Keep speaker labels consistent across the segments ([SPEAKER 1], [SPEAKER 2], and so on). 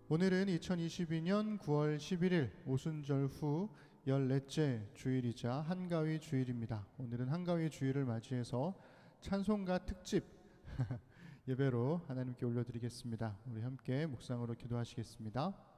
[SPEAKER 1] 오늘은 2022년 9월 11일 오순절 후 14째 주일이자 한가위 주일입니다. 오늘은 한가위 주일을 맞이해서 찬송가 특집 예배로 하나님께 올려드리겠습니다. 우리 함께 묵상으로 기도하시겠습니다.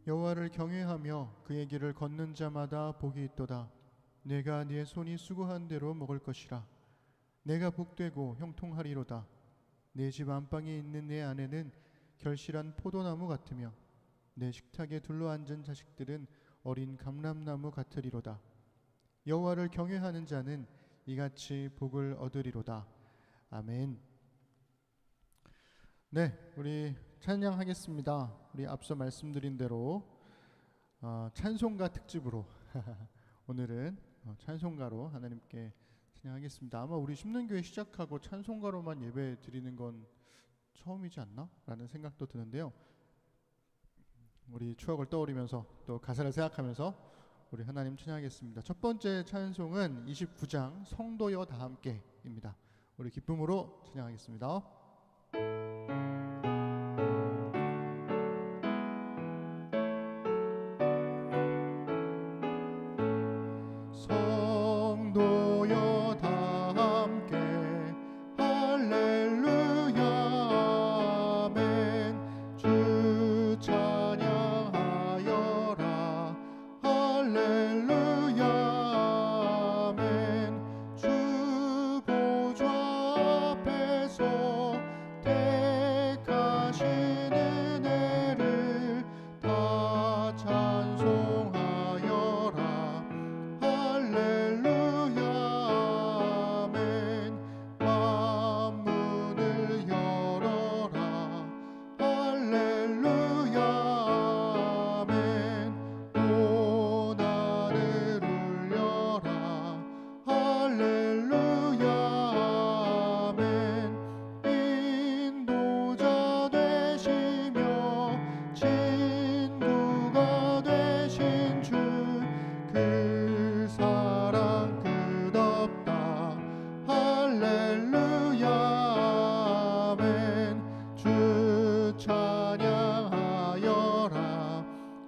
[SPEAKER 1] 여호와를 경외하며 그의 길을 걷는 자마다 복이 있도다. 내가 네 손이 수고한 대로 먹을 것이라. 내가 복되고 형통하리로다. 내 집 안방에 있는 내 아내는 결실한 포도나무 같으며 내 식탁에 둘러앉은 자식들은 어린 감람나무 같으리로다. 여호와를 경외하는 자는 이같이 복을 얻으리로다. 아멘. 네, 우리 찬양하겠습니다. 우리 앞서 말씀드린 대로 찬송가 특집으로 오늘은 찬송가로 하나님께 찬양하겠습니다. 아마 우리 심는교회 시작하고 찬송가로만 예배 드리는 건 처음이지 않나? 라는 생각도 드는데요. 우리 추억을 떠올리면서 또 가사를 생각하면서 우리 하나님 찬양하겠습니다. 첫 번째 찬송은 29장 성도여 다 함께입니다. 우리 기쁨으로 찬양하겠습니다. 성도여 다 함께 할렐루야 아멘. 주 찬양하여라 할렐루야 아멘. 주 보좌 앞에서 택하신 은혜를 다 찬송하여라 할렐루야 아멘. 만문을 열어라 할렐루야 아멘. 온 하늘 울려라 할렐루야 아멘. 인도자 되시며 친구가 되신 주 그 사랑 끝없다 할렐루야 아멘. 주 찬양하여라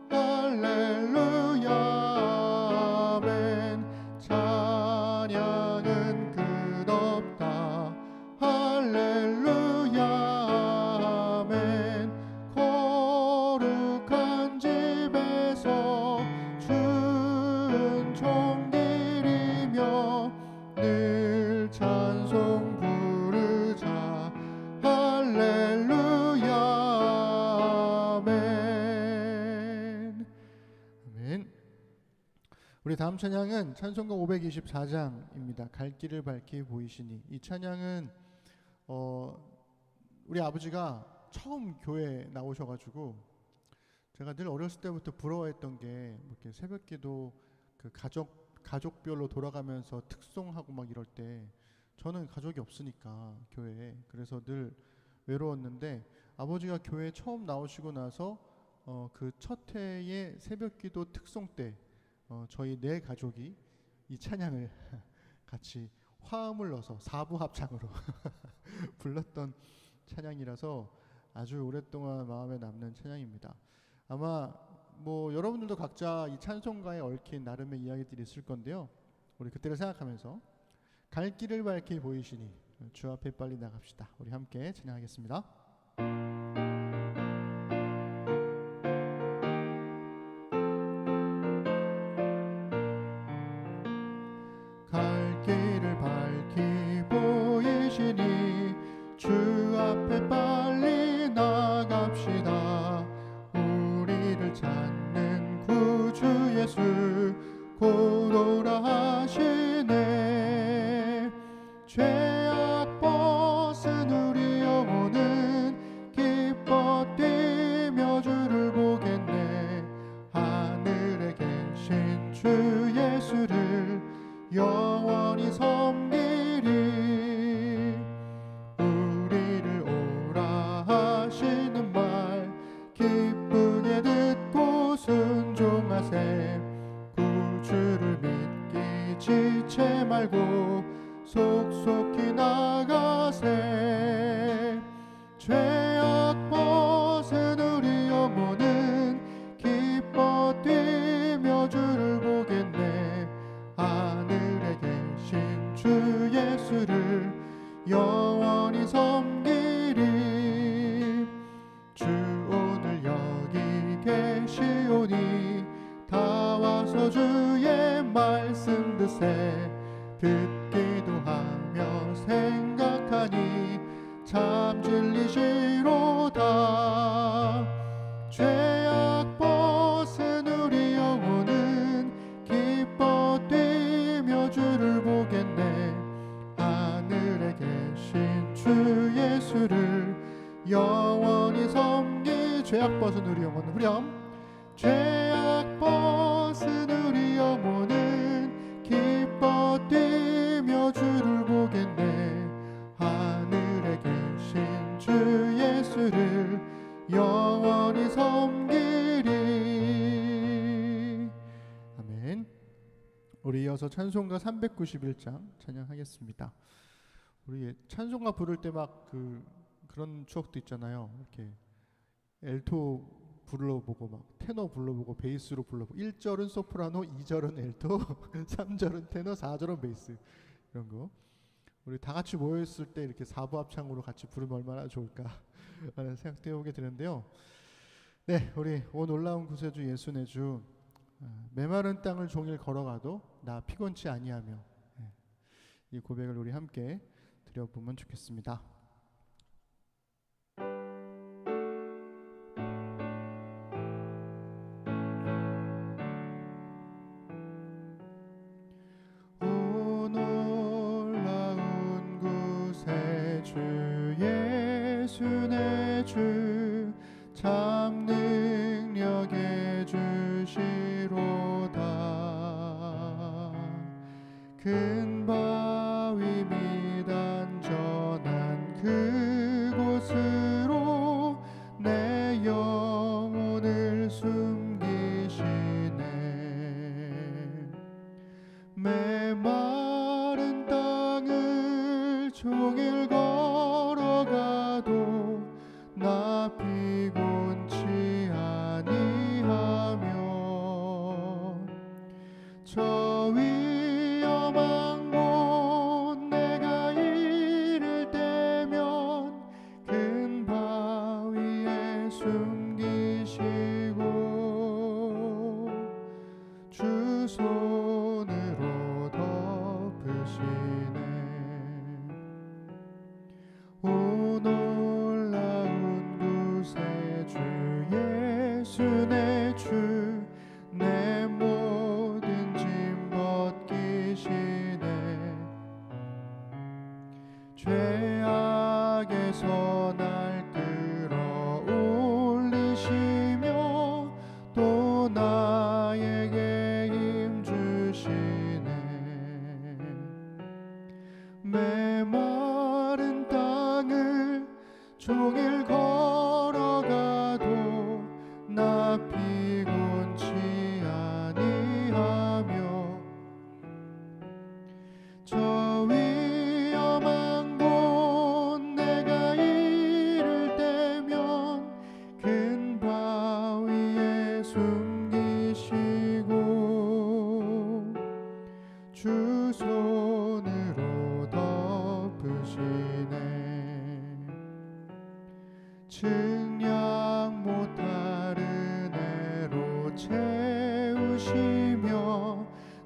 [SPEAKER 1] 할렐루야 아멘. 찬양은 끝없다 할렐루야 아멘. 거룩한 집에서 은총 드리며 늘 찬송 부르자 할렐루야 아멘. 아멘. 우리 다음 찬양은 찬송가 524장입니다. 갈 길을 밝히 보이시니. 이 찬양은 우리 아버지가 처음 교회에 나오셔가지고 제가 늘 어렸을 때부터 부러워했던 게 이렇게 새벽기도 그 가족별로 돌아가면서 특송하고 막 이럴 때 저는 가족이 없으니까 교회에, 그래서 늘 외로웠는데 아버지가 교회에 처음 나오시고 나서 그 첫 해의 새벽기도 특송 때 저희 네 가족이 이 찬양을 같이 화음을 넣어서 4부 합창으로 불렀던 찬양이라서 아주 오랫동안 마음에 남는 찬양입니다. 아마 뭐 여러분들도 각자 이 찬송가에 얽힌 나름의 이야기들이 있을 건데요. 우리 그때를 생각하면서 갈 길을 밝히 보이시니 주 앞에 빨리 나갑시다. 우리 함께 찬양하겠습니다. 갈 길을 밝히 보이시니 주 앞에 빨리 나갑시다. 우리를 찾는 구주 예수 곧 오라 하시네. 죄악 벗은 우리 영혼은 길 곳에 듣기도 하며 생각하니 참 진리시로다. 죄악 벗은 우리 영혼은 기뻐 뛰며 주를 보겠네. 하늘에 계신 주 예수를 영원히 섬기. 죄악 벗은 우리 영혼은 후렴. 죄악 벗은 우리 영혼은 기뻐 뛰며 주를 보겠네. 하늘에 계신 주 예수를 영원히 섬기리. 아멘. 우리 이어서 찬송가 391장 찬양하겠습니다. 우리 찬송가 부를 때 막 그런 추억도 있잖아요. 이렇게 엘토 불러보고 막 테너 불러보고 베이스로 불러보고 1절은 소프라노, 2절은 엘토, 3절은 테너, 4절은 베이스, 이런 거 우리 다 같이 모여있을 때 이렇게 4부 합창으로 같이 부르면 얼마나 좋을까 라는 생각도 해보게 되는데요. 네, 우리 오 놀라운 구세주 예수 내 주, 메마른 땅을 종일 걸어가도 나 피곤치 아니하며, 이 고백을 우리 함께 드려보면 좋겠습니다. 오 놀라운 구세주 예수 내 주, 참 능력의 주시로다. 큰 바위 밑 안전한 그곳으로 내 영혼을 숨기시네. 메마른 땅을 종일 걸어가도 나 피곤치 아니하며 저 위험한 곳 내가 이를 때면 큰 바위에 숨기시고 주 손으로 덮으시네. 오 놀라운 구세주 예수 내 주, 내 모든 짐 벗기시네. 죄악에서 날 끌어올리시며 또 나에게 힘 주시네. 메마른 땅을 종일 걸어가도 나 피곤치 아니하며 저 위험한 곳 내가 이를 때면 큰 바위에 숨기시고 주 손으로 덮으시네. 증량 못할 은혜로 채우시며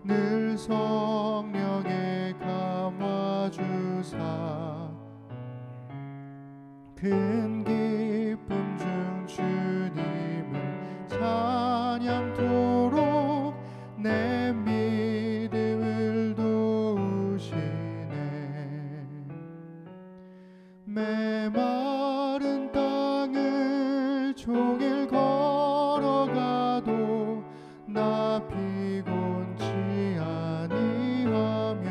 [SPEAKER 1] 늘 성령에 감화주사 큰 기쁨 중 주님을 찬양토록 내 믿음을 도우시네. 메마른 땅을 종일 걸어가도 나 피곤치 아니하며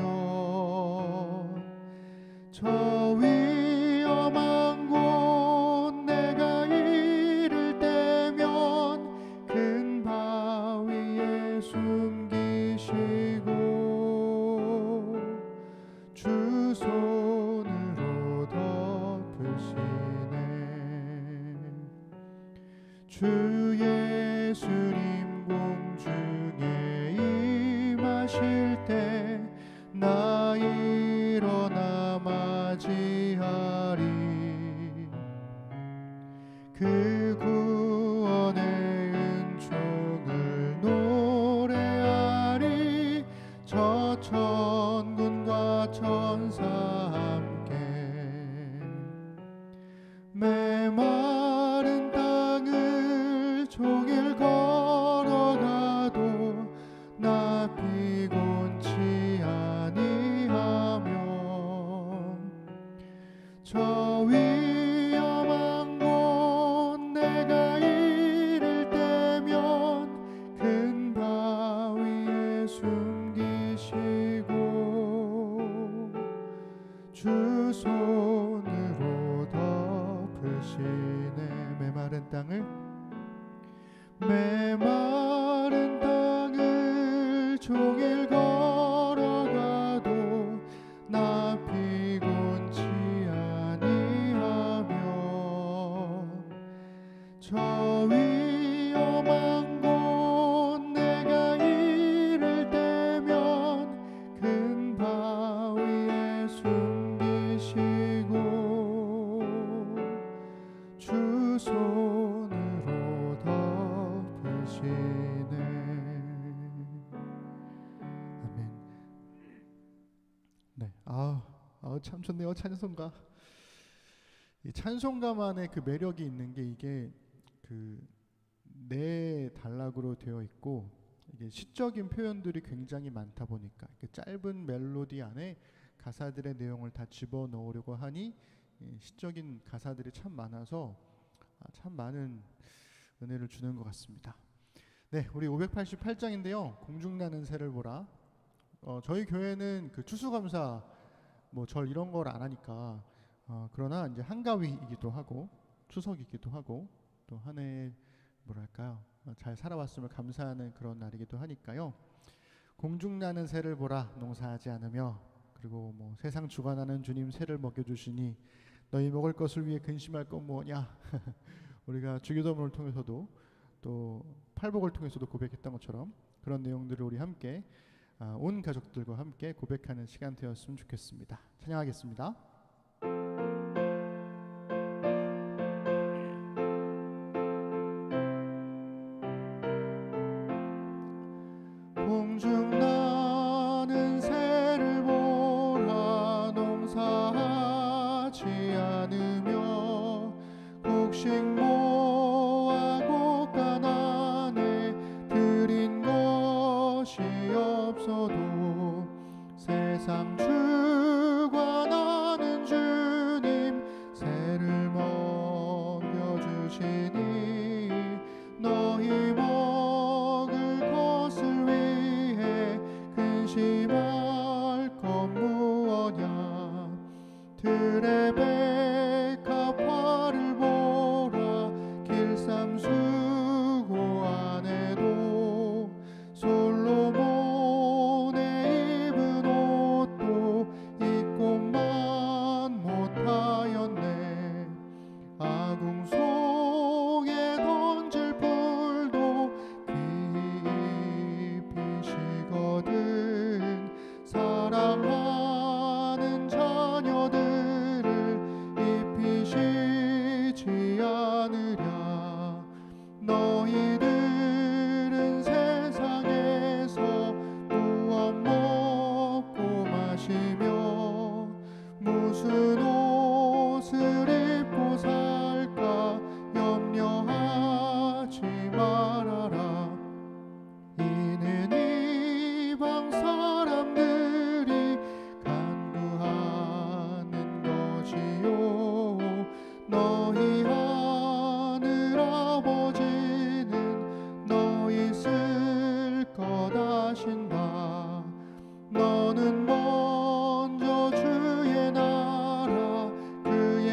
[SPEAKER 1] 저 위험한 곳 내가 이를 때면 큰 바위에 숨기시고 주 손으로 덮으시네. 주 예수님 공중에 임하실 때 나 일어나 맞이하리. 그 구원의 은총을 노래하리. 저처럼 저 위험한 곳 내가 이를 때면 큰 바위에 숨기시고 주 손으로 덮으시네. 메마른 땅을 종일 걸어가도 나 피곤치 아니하며 저 위험한 곳 내가 이를 때면 큰 바위에 숨기시고 주 손으로 덮으시네. 아멘. 네, 참 좋네요. 찬송가. 이 찬송가만의 그 매력이 있는 게 이게 그 네 단락으로 되어 있고 이게 시적인 표현들이 굉장히 많다 보니까 짧은 멜로디 안에 가사들의 내용을 다 집어넣으려고 하니 시적인 가사들이 참 많아서 참 많은 은혜를 주는 것 같습니다. 네, 우리 588장인데요. 공중나는 새를 보라. 저희 교회는 그 추수감사 뭐 절 이런 걸 안 하니까 그러나 이제 한가위이기도 하고 추석이기도 하고 또 한 해 뭐랄까요, 잘 살아왔음을 감사하는 그런 날이기도 하니까요. 공중나는 새를 보라, 농사하지 않으며 그리고 뭐 세상 주관하는 주님 새를 먹여주시니 너희 먹을 것을 위해 근심할 건 뭐냐. 우리가 주기도문을 통해서도 또 팔복을 통해서도 고백했던 것처럼 그런 내용들을 우리 함께 온 가족들과 함께 고백하는 시간 되었으면 좋겠습니다. 찬양하겠습니다. 공중나는 새를 보라, 농사하지 않으며 곡식 모아 곡간안에 들인 것이 없어도 세상 주관하는 주님 새를 먹여주시니 너희 먹을 것을 위해 근심할 것 무엇냐. 들의 백합화를 보라, 길쌈 수고 안에도 솔로몬의 입은 옷도 입고만 못하였네. 아궁 속에 던질 풀도 귀히 입히시거든. 사랑하는 자녀들을 입히시지 않으랴. 너희들은 세상에서 무엇 먹고 마시며 무슨 옷을 입고 살까 염려하지 말아라. 이는 이방 사람들이 간구하는 것이요 너희 하늘 아버지는 너희 쓸 것 아신다. 너는 먼저 주의 나라 그의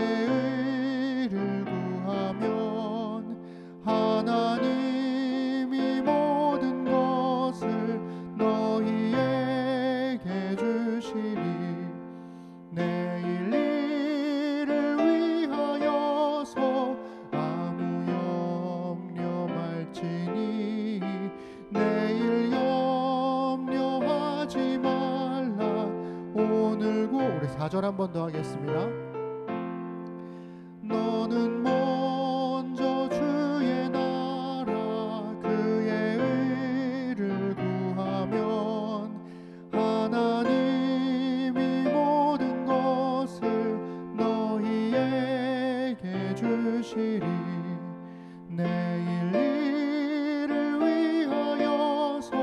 [SPEAKER 1] 의를 구하면 하나님이 모든 것을 너희에게 주시리. 내일 일을 위하여서 아무 염려 말지니 내일 염려하지 말라. 오늘고 우리 4절 한 번 더 하겠습니다. 너는 먼저 주의 나라 그의 의를 구하면 하나님이 모든 것을 너희에게 주시리. 내일 일을 위하여서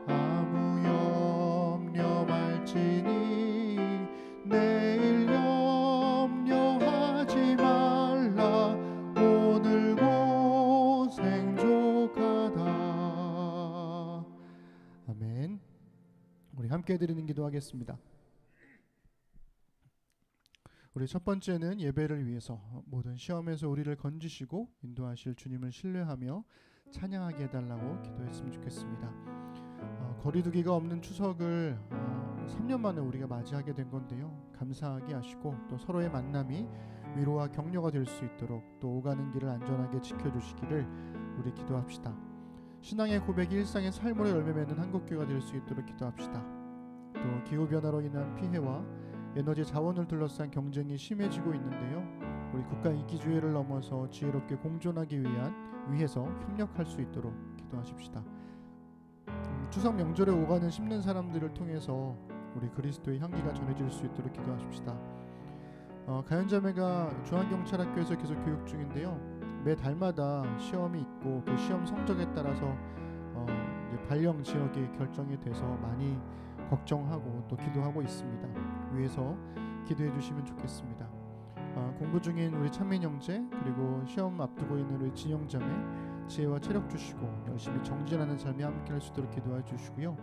[SPEAKER 1] 아무 염려 말지니 내일 염려 함께 드리는 기도하겠습니다. 우리 첫 번째는 예배를 위해서 모든 시험에서 우리를 건지시고 인도하실 주님을 신뢰하며 찬양하게 해달라고 기도했으면 좋겠습니다. 거리두기가 없는 추석을 3년 만에 우리가 맞이하게 된 건데요. 감사하게 하시고 또 서로의 만남이 위로와 격려가 될 수 있도록 또 오가는 길을 안전하게 지켜주시기를 우리 기도합시다. 신앙의 고백이 일상의 삶으로 열매 맺는 한국교회가 될 수 있도록 기도합시다. 또 기후변화로 인한 피해와 에너지 자원을 둘러싼 경쟁이 심해지고 있는데요. 우리 국가 이기주의를 넘어서 지혜롭게 공존하기 위해서 협력할 수 있도록 기도하십시다. 추석 명절에 오가는 심는 사람들을 통해서 우리 그리스도의 향기가 전해질 수 있도록 기도하십시다. 가연자매가 중앙경찰학교에서 계속 교육 중인데요. 매 달마다 시험이 있고 그 시험 성적에 따라서 이제 발령 지역이 결정이 돼서 많이 걱정하고 또 기도하고 있습니다. 위해서 기도해 주시면 좋겠습니다. 공부 중인 우리 찬민 형제 그리고 시험 앞두고 있는 우리 진영자매 지혜와 체력 주시고 열심히 정진하는 삶이 함께 할 수 있도록 기도해 주시고요.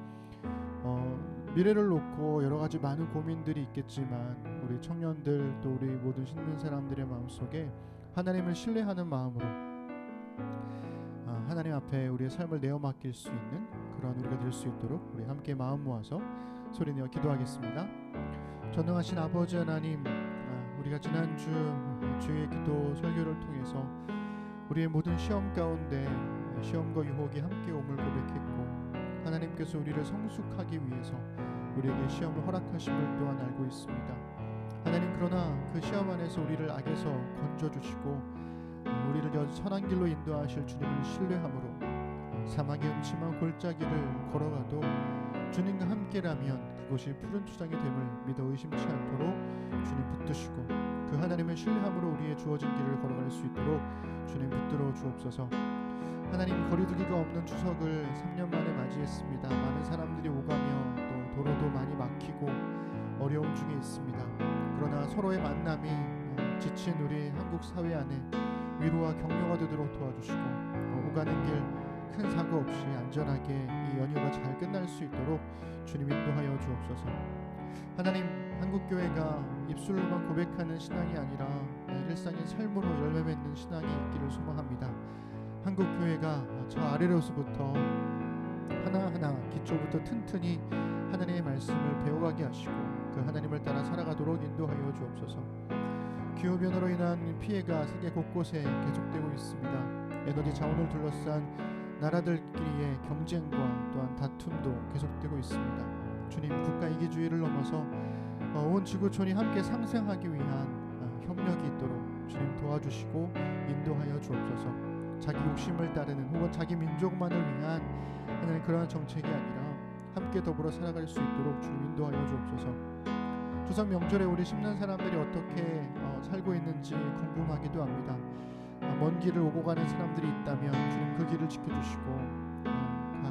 [SPEAKER 1] 미래를 놓고 여러 가지 많은 고민들이 있겠지만 우리 청년들 또 우리 모든 신는 사람들의 마음속에 하나님을 신뢰하는 마음으로 하나님 앞에 우리의 삶을 내어 맡길 수 있는 그런 우리가 될 수 있도록 우리 함께 마음 모아서 소리내어 기도하겠습니다. 전능하신 아버지 하나님, 우리가 지난주 주의 기도 설교를 통해서 우리의 모든 시험 가운데 시험과 유혹이 함께 옴을 고백했고 하나님께서 우리를 성숙하기 위해서 우리에게 시험을 허락하심을 또한 알고 있습니다. 하나님, 그러나 그 시험 안에서 우리를 악에서 건져주시고 우리를 선한 길로 인도하실 주님을 신뢰함으로 사막의 음침한 골짜기를 걸어가도 주님과 함께라면 그곳이 푸른 초장이 됨을 믿어 의심치 않도록 주님 붙드시고 그 하나님의 신뢰함으로 우리의 주어진 길을 걸어갈 수 있도록 주님 붙들어 주옵소서. 하나님, 거리두기가 없는 추석을 3년 만에 맞이했습니다. 많은 사람들이 오가며 또 도로도 많이 막히고 어려움 중에 있습니다. 그러나 서로의 만남이 지친 우리 한국 사회 안에 위로와 격려가 되도록 도와주시고 오가는 길 큰 사고 없이 안전하게 이 연휴가 잘 끝날 수 있도록 주님 인도하여 주옵소서. 하나님, 한국교회가 입술로만 고백하는 신앙이 아니라 일상의 삶으로 열매 맺는 신앙이 있기를 소망합니다. 한국교회가 저 아래로서부터 하나하나 기초부터 튼튼히 하나님의 말씀을 배워가게 하시고 그 하나님을 따라 살아가도록 인도하여 주옵소서. 기후변화로 인한 피해가 세계 곳곳에 계속되고 있습니다. 에너지 자원을 둘러싼 나라들끼리의 경쟁과 또한 다툼도 계속되고 있습니다. 주님, 국가 이기주의를 넘어서 온 지구촌이 함께 상생하기 위한 협력이 있도록 주님 도와주시고 인도하여 주옵소서. 자기 욕심을 따르는 혹은 자기 민족만을 위한 하나님 그러한 정책이 아니라 함께 더불어 살아갈 수 있도록 주님 인도하여 주옵소서. 추석 명절에 우리 심는 사람들이 어떻게 살고 있는지 궁금하기도 합니다. 먼 길을 오고 가는 사람들이 있다면 주님 그 길을 지켜주시고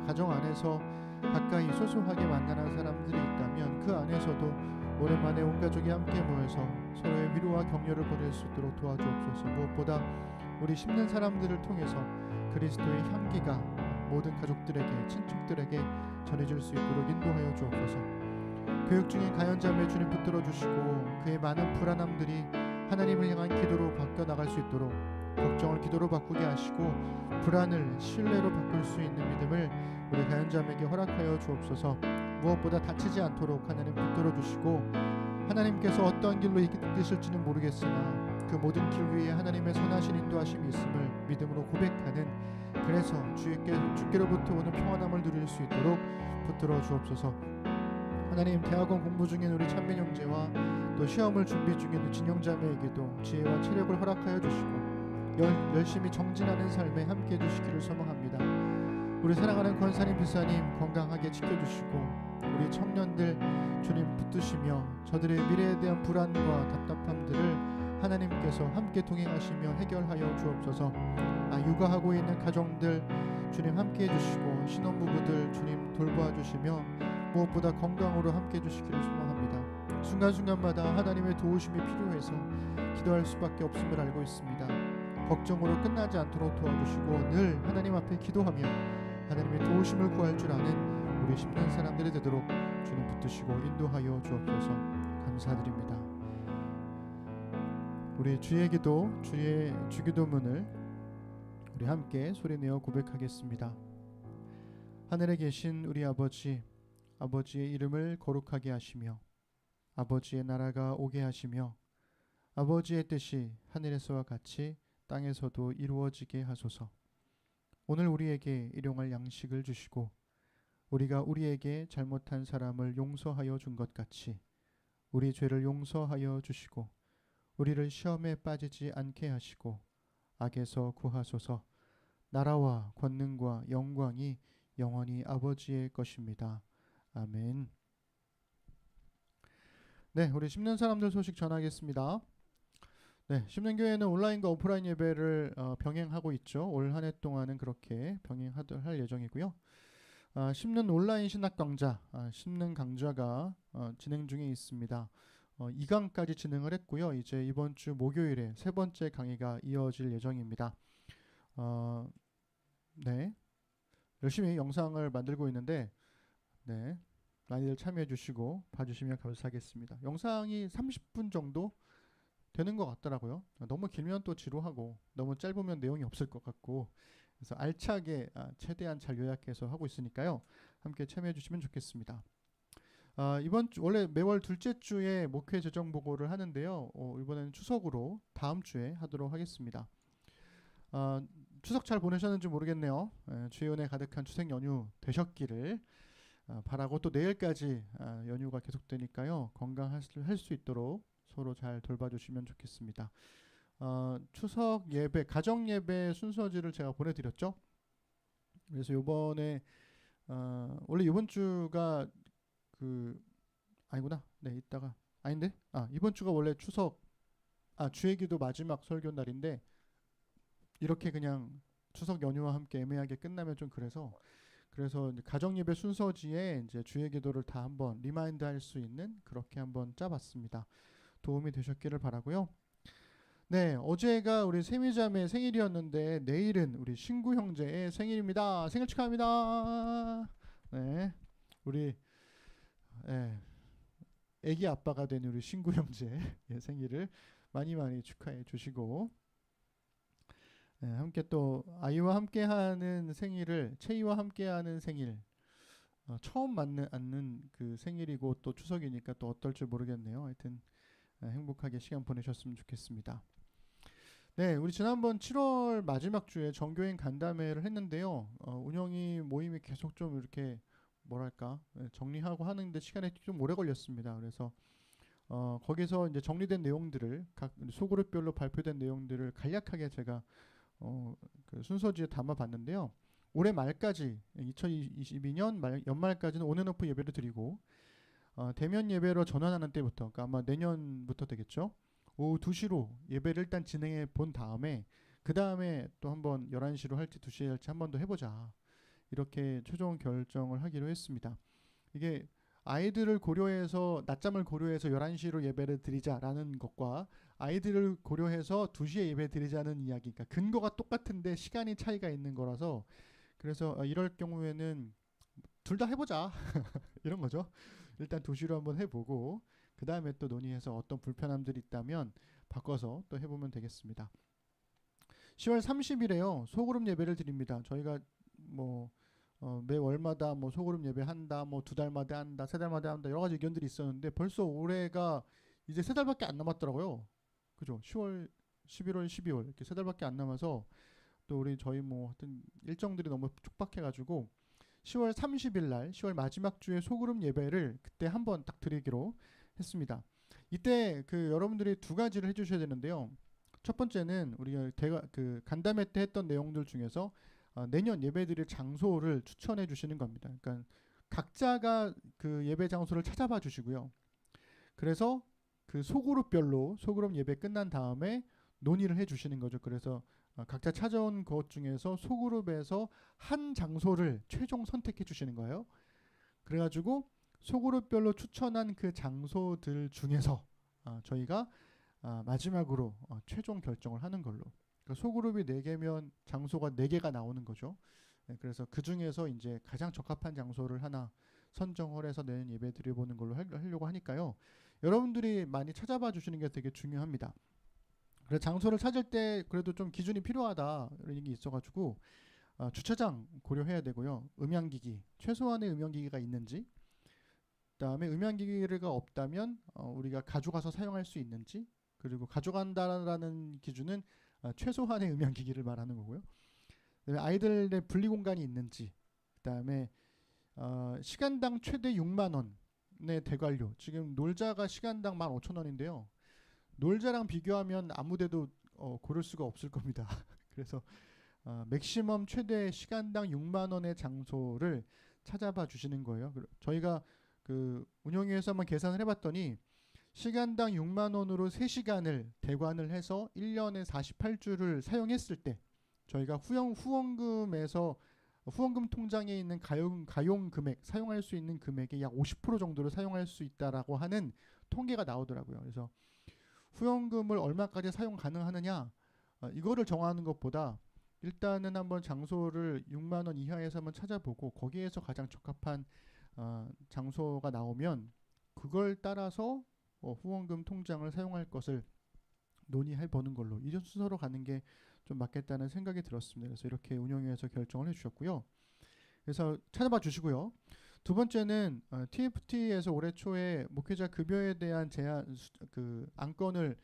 [SPEAKER 1] 가정 안에서 가까이 소소하게 만나는 사람들이 있다면 그 안에서도 오랜만에 온 가족이 함께 모여서 서로의 위로와 격려를 보낼 수 있도록 도와주옵소서. 무엇보다 우리 심는 사람들을 통해서 그리스도의 향기가 모든 가족들에게 친척들에게 전해질 수 있도록 인도하여 주옵소서. 교육 중인 가연자매 주님 붙들어 주시고 그의 많은 불안함들이 하나님을 향한 기도로 바뀌어 나갈 수 있도록 걱정을 기도로 바꾸게 하시고 불안을 신뢰로 바꿀 수 있는 믿음을 우리 가연자매에게 허락하여 주옵소서. 무엇보다 다치지 않도록 하나님 붙들어 주시고 하나님께서 어떠한 길로 이끄실지는 모르겠으나 그 모든 길 위에 하나님의 선하신 인도하심이 있음을 믿음으로 고백하는, 그래서 주께로부터 오는 평안함을 누릴 수 있도록 붙들어 주옵소서. 하나님, 대학원 공부 중인 우리 찬민 형제와 또 시험을 준비 중인 진영자매에게도 지혜와 체력을 허락하여 주시고 열심히 정진하는 삶에 함께 해주시기를 소망합니다. 우리 사랑하는 권사님, 비사님 건강하게 지켜주시고 우리 청년들 주님 붙드시며 저들의 미래에 대한 불안과 답답함들을 하나님께서 함께 동행하시며 해결하여 주옵소서. 육아하고 있는 가정들 주님 함께 해주시고 신혼부부들 주님 돌보아 주시며 무엇보다 건강으로 함께 해주시기를 소망합니다. 순간순간마다 하나님의 도우심이 필요해서 기도할 수밖에 없음을 알고 있습니다. 걱정으로 끝나지 않도록 도와주시고 늘 하나님 앞에 기도하며 하나님의 도우심을 구할 줄 아는 우리 심는 사람들이 되도록 주님 붙드시고 인도하여 주옵소서. 감사드립니다. 우리 주의 기도, 주의 주기도문을 우리 함께 소리내어 고백하겠습니다. 하늘에 계신 우리 아버지, 아버지의 이름을 거룩하게 하시며 아버지의 나라가 오게 하시며 아버지의 뜻이 하늘에서와 같이 땅에서도 이루어지게 하소서. 오늘 우리에게 일용할 양식을 주시고 우리가 우리에게 잘못한 사람을 용서하여 준 것 같이 우리 죄를 용서하여 주시고 우리를 시험에 빠지지 않게 하시고 악에서 구하소서. 나라와 권능과 영광이 영원히 아버지의 것입니다. 아멘. 네, 우리 심는 사람들 소식 전하겠습니다. 네, 심는교회는 온라인과 오프라인 예배를 병행하고 있죠. 올 한 해 동안은 그렇게 병행할 예정이고요. 심는 온라인 신학 강좌, 심는 강좌가 진행 중에 있습니다. 2강까지 진행을 했고요. 이제 이번 주 목요일에 세 번째 강의가 이어질 예정입니다. 네, 열심히 영상을 만들고 있는데 네, 많이들 참여해 주시고 봐주시면 감사하겠습니다. 영상이 30분 정도 되는 것 같더라고요. 너무 길면 또 지루하고 너무 짧으면 내용이 없을 것 같고 그래서 알차게 최대한 잘 요약해서 하고 있으니까요. 함께 참여해 주시면 좋겠습니다. 이번 주 원래 매월 둘째 주에 목회 재정 보고를 하는데요. 이번에는 추석으로 다음 주에 하도록 하겠습니다. 추석 잘 보내셨는지 모르겠네요. 주의 은혜 가득한 추석 연휴 되셨기를 바라고 또 내일까지 연휴가 계속되니까요. 건강할 수 있도록 서로 잘 돌봐주시면 좋겠습니다. 추석 예배, 가정 예배 순서지를 제가 보내드렸죠. 그래서 요번에 원래 이번 주가 아니구나. 네, 이따가 아닌데. 이번 주가 원래 추석 주의 기도 마지막 설교 날인데 이렇게 그냥 추석 연휴와 함께 애매하게 끝나면 좀 그래서 이제 가정 예배 순서지에 이제 주의 기도를 다 한번 리마인드 할 수 있는 그렇게 한번 짜봤습니다. 도움이 되셨기를 바라고요. 네, 어제가 우리 세미자매 생일이었는데 내일은 우리 신구 형제의 생일입니다. 생일 축하합니다. 네, 우리 애기 아빠가 된 우리 신구 형제의 생일을 많이 축하해 주시고 함께 또 아이와 함께하는 생일을 채이와 함께하는 생일 처음 맞는 그 생일이고 또 추석이니까 또 어떨지 모르겠네요. 하여튼 행복하게 시간 보내셨으면 좋겠습니다. 네, 우리 지난번 7월 마지막 주에 정교인 간담회를 했는데요. 운영이 모임이 계속 좀 이렇게 뭐랄까 정리하고 하는데 시간이 좀 오래 걸렸습니다. 그래서 거기서 이제 정리된 내용들을 각 소그룹별로 발표된 내용들을 간략하게 제가 그 순서지에 담아봤는데요. 올해 말까지 2022년 연말까지는 온앤오프 예배를 드리고 대면 예배로 전환하는 때부터 그러니까 아마 내년부터 되겠죠. 오후 2시로 예배를 일단 진행해 본 다음에 그 다음에 또 한번 11시로 할지 2시에 할지 한 번 더 해보자. 이렇게 최종 결정을 하기로 했습니다. 이게 아이들을 고려해서 낮잠을 고려해서 11시로 예배를 드리자라는 것과 아이들을 고려해서 2시에 예배 드리자는 이야기, 그러니까 근거가 똑같은데 시간이 차이가 있는 거라서 그래서 이럴 경우에는 둘 다 해보자 이런 거죠. 일단 2시로 한번 해보고 그 다음에 또 논의해서 어떤 불편함들이 있다면 바꿔서 또 해보면 되겠습니다. 10월 30일에요. 소그룹 예배를 드립니다. 저희가 매월마다 소그룹 예배 한다, 2달마다 한다, 3달마다 한다 여러 가지 의견들이 있었는데 벌써 올해가 이제 3달밖에 안 남았더라고요. 그죠? 10월, 11월, 12월 이렇게 3달밖에 안 남아서 또 우리 저희 하여튼 일정들이 너무 촉박해가지고 10월 30일 날 10월 마지막 주에 소그룹 예배를 그때 한번 딱 드리기로 했습니다. 이때 여러분들이 두 가지를 해주셔야 되는데요. 첫 번째는 우리가 간담회 때 했던 내용들 중에서 내년 예배드릴 장소를 추천해 주시는 겁니다. 그러니까 각자가 그 예배 장소를 찾아봐 주시고요. 그래서 그 소그룹별로 소그룹 예배 끝난 다음에 논의를 해 주시는 거죠. 그래서 각자 찾아온 것 중에서 소그룹에서 한 장소를 최종 선택해 주시는 거예요. 그래가지고 소그룹별로 추천한 그 장소들 중에서 저희가 마지막으로 최종 결정을 하는 걸로. 그러니까 소그룹이 4개면 장소가 4개가 나오는 거죠. 네, 그래서 그 중에서 이제 가장 적합한 장소를 하나 선정을 해서 내년 예배 드려보는 걸로 하려고 하니까요. 여러분들이 많이 찾아봐 주시는 게 되게 중요합니다. 그래서 장소를 찾을 때 그래도 좀 기준이 필요하다 이런 얘기 있어가지고 주차장 고려해야 되고요. 음향기기, 최소한의 음향기기가 있는지, 그다음에 음향기기가 없다면 우리가 가져가서 사용할 수 있는지, 그리고 가져간다라는 기준은 최소한의 음향기기를 말하는 거고요. 그다음에 아이들의 분리 공간이 있는지, 그다음에 시간당 최대 6만 원의 대관료. 지금 놀자가 시간당 15,000원인데요. 놀자랑 비교하면 아무데도 고를 수가 없을 겁니다. 그래서 맥시멈 최대 시간당 6만 원의 장소를 찾아봐 주시는 거예요. 저희가 그 운영위에서 한번 계산을 해봤더니 시간당 6만 원으로 3시간을 대관을 해서 1년에 48주를 사용했을 때 저희가 후원금에서 후원금 통장에 있는 가용 금액, 사용할 수 있는 금액의 약 50% 정도를 사용할 수 있다라고 하는 통계가 나오더라고요. 그래서 후원금을 얼마까지 사용 가능하느냐, 이거를 정하는 것보다 일단은 한번 장소를 6만 원 이하에서 한번 찾아보고 거기에서 가장 적합한 장소가 나오면 그걸 따라서 후원금 통장을 사용할 것을 논의해 보는 걸로 이전 순서로 가는 게 좀 맞겠다는 생각이 들었습니다. 그래서 이렇게 운영위에서 결정을 해주셨고요. 그래서 찾아봐 주시고요. 두 번째는 TFT에서 올해 초에 목회자 급여에 대한 그 안건을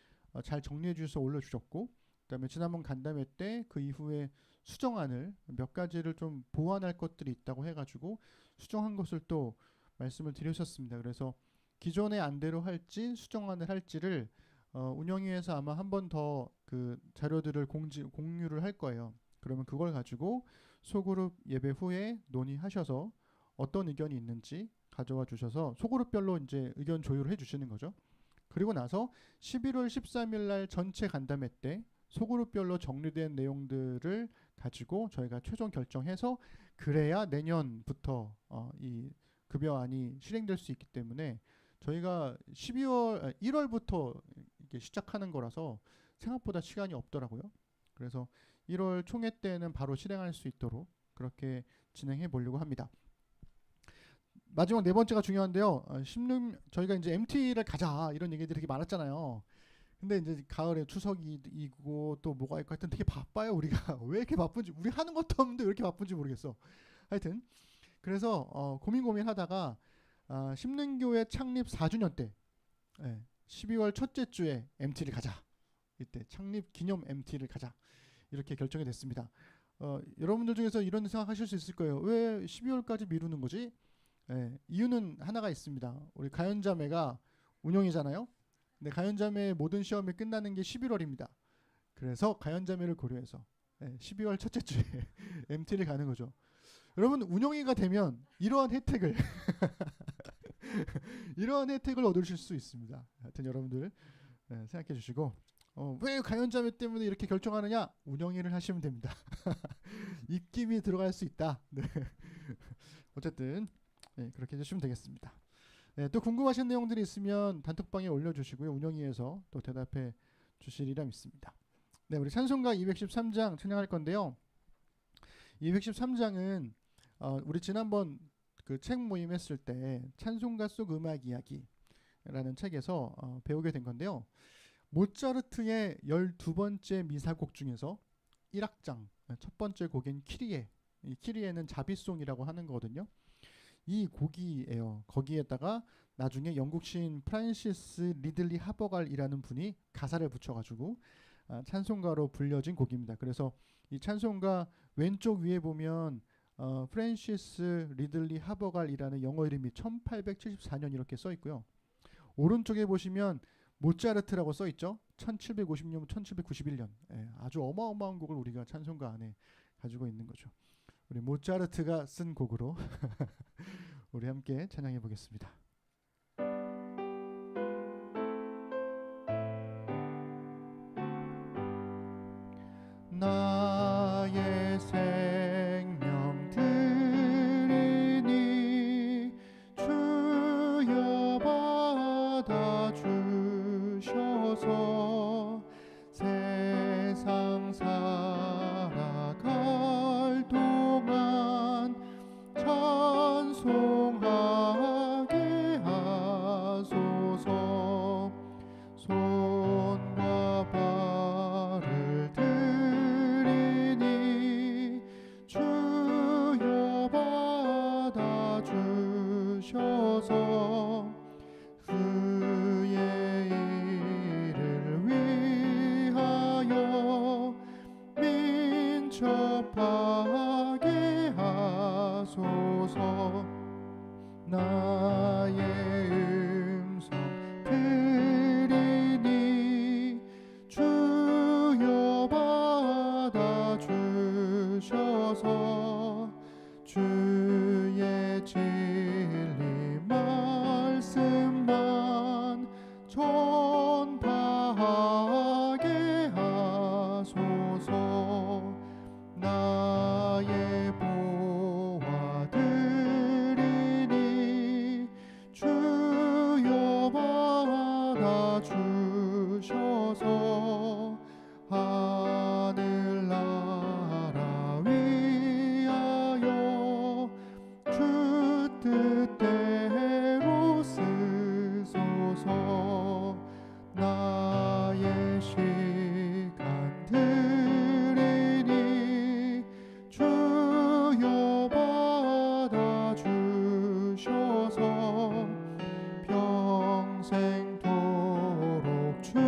[SPEAKER 1] 잘 정리해 주셔서 올려주셨고, 그다음에 지난번 간담회 때 그 이후에 수정안을 몇 가지를 좀 보완할 것들이 있다고 해가지고 수정한 것을 또 말씀을 드리셨습니다. 그래서 기존의 안대로 할지 수정안을 할지를 운영위에서 아마 한 번 더 그 자료들을 공유를 할 거예요. 그러면 그걸 가지고 소그룹 예배 후에 논의하셔서 어떤 의견이 있는지 가져와 주셔서 소그룹별로 이제 의견 조율을 해주시는 거죠. 그리고 나서 11월 13일 날 전체 간담회 때 소그룹별로 정리된 내용들을 가지고 저희가 최종 결정해서 그래야 내년부터 이 급여안이 실행될 수 있기 때문에 저희가 1월부터 이렇게 시작하는 거라서 생각보다 시간이 없더라고요. 그래서 1월 총회 때는 바로 실행할 수 있도록 그렇게 진행해 보려고 합니다. 마지막 네 번째가 중요한데요. 저희가 이제 MT를 가자 이런 얘기들이 되게 많았잖아요. 근데 이제 가을에 추석이고 또 뭐가 있고 하여튼 되게 바빠요. 우리가 왜 이렇게 바쁜지, 우리 하는 것도 없는데 왜 이렇게 바쁜지 모르겠어. 하여튼 그래서 고민하다가 심능교회 창립 4주년 때 12월 첫째 주에 MT를 가자. 이때 창립 기념 MT를 가자. 이렇게 결정이 됐습니다. 여러분들 중에서 이런 생각하실 수 있을 거예요. 왜 12월까지 미루는 거지? 이유는 하나가 있습니다. 우리 가연자매가 운영이잖아요. 근데 가연자매의 모든 시험이 끝나는 게 11월입니다. 그래서 가연자매를 고려해서 12월 첫째 주에 MT를 가는 거죠. 여러분 운영이가 되면 이러한 혜택을 이러한 혜택을 얻으실 수 있습니다. 하여튼 여러분들 생각해 주시고 왜 가연자매 때문에 이렇게 결정하느냐? 운영일을 하시면 됩니다. 입김이 들어갈 수 있다. 네. 어쨌든 그렇게 해주시면 되겠습니다. 또 궁금하신 내용들이 있으면 단톡방에 올려주시고요. 운영위에서 또 대답해 주시리라 믿습니다. 네, 우리 찬송가 213장 찬양할 건데요. 213장은 우리 지난번 그 책 모임 했을 때 찬송가 속 음악 이야기라는 책에서 배우게 된 건데요. 모차르트의 12번째 미사곡 중에서 1악장 첫 번째 곡인 키리에, 이 키리에는 자비송이라고 하는 거거든요. 이 곡이에요. 거기에다가 나중에 영국 시인 프란시스 리들리 하버갈이라는 분이 가사를 붙여가지고 찬송가로 불려진 곡입니다. 그래서 이 찬송가 왼쪽 위에 보면 프란시스 리들리 하버갈이라는 영어 이름이 1874년 이렇게 써 있고요. 오른쪽에 보시면 모차르트라고 써 있죠. 1750년, 1791년. 아주 어마어마한 곡을 우리가 찬송가 안에 가지고 있는 거죠. 우리 모차르트가 쓴 곡으로 우리 함께 찬양해 보겠습니다. 나의 생명 드리니 주여 받아주셔서 세상 살아갈 동안 찬송하 대접하게 하소서. 나의 음성 들으니 주여 받아주셔서 주의 진리 말씀만 전파하게 하소서. 나의 보화 드리니 주여 받아주셔서 하늘나라 위하여 주 뜻대로 쓰소서. 나의 시간 드리니 주여 받아주셔서 평생토록 주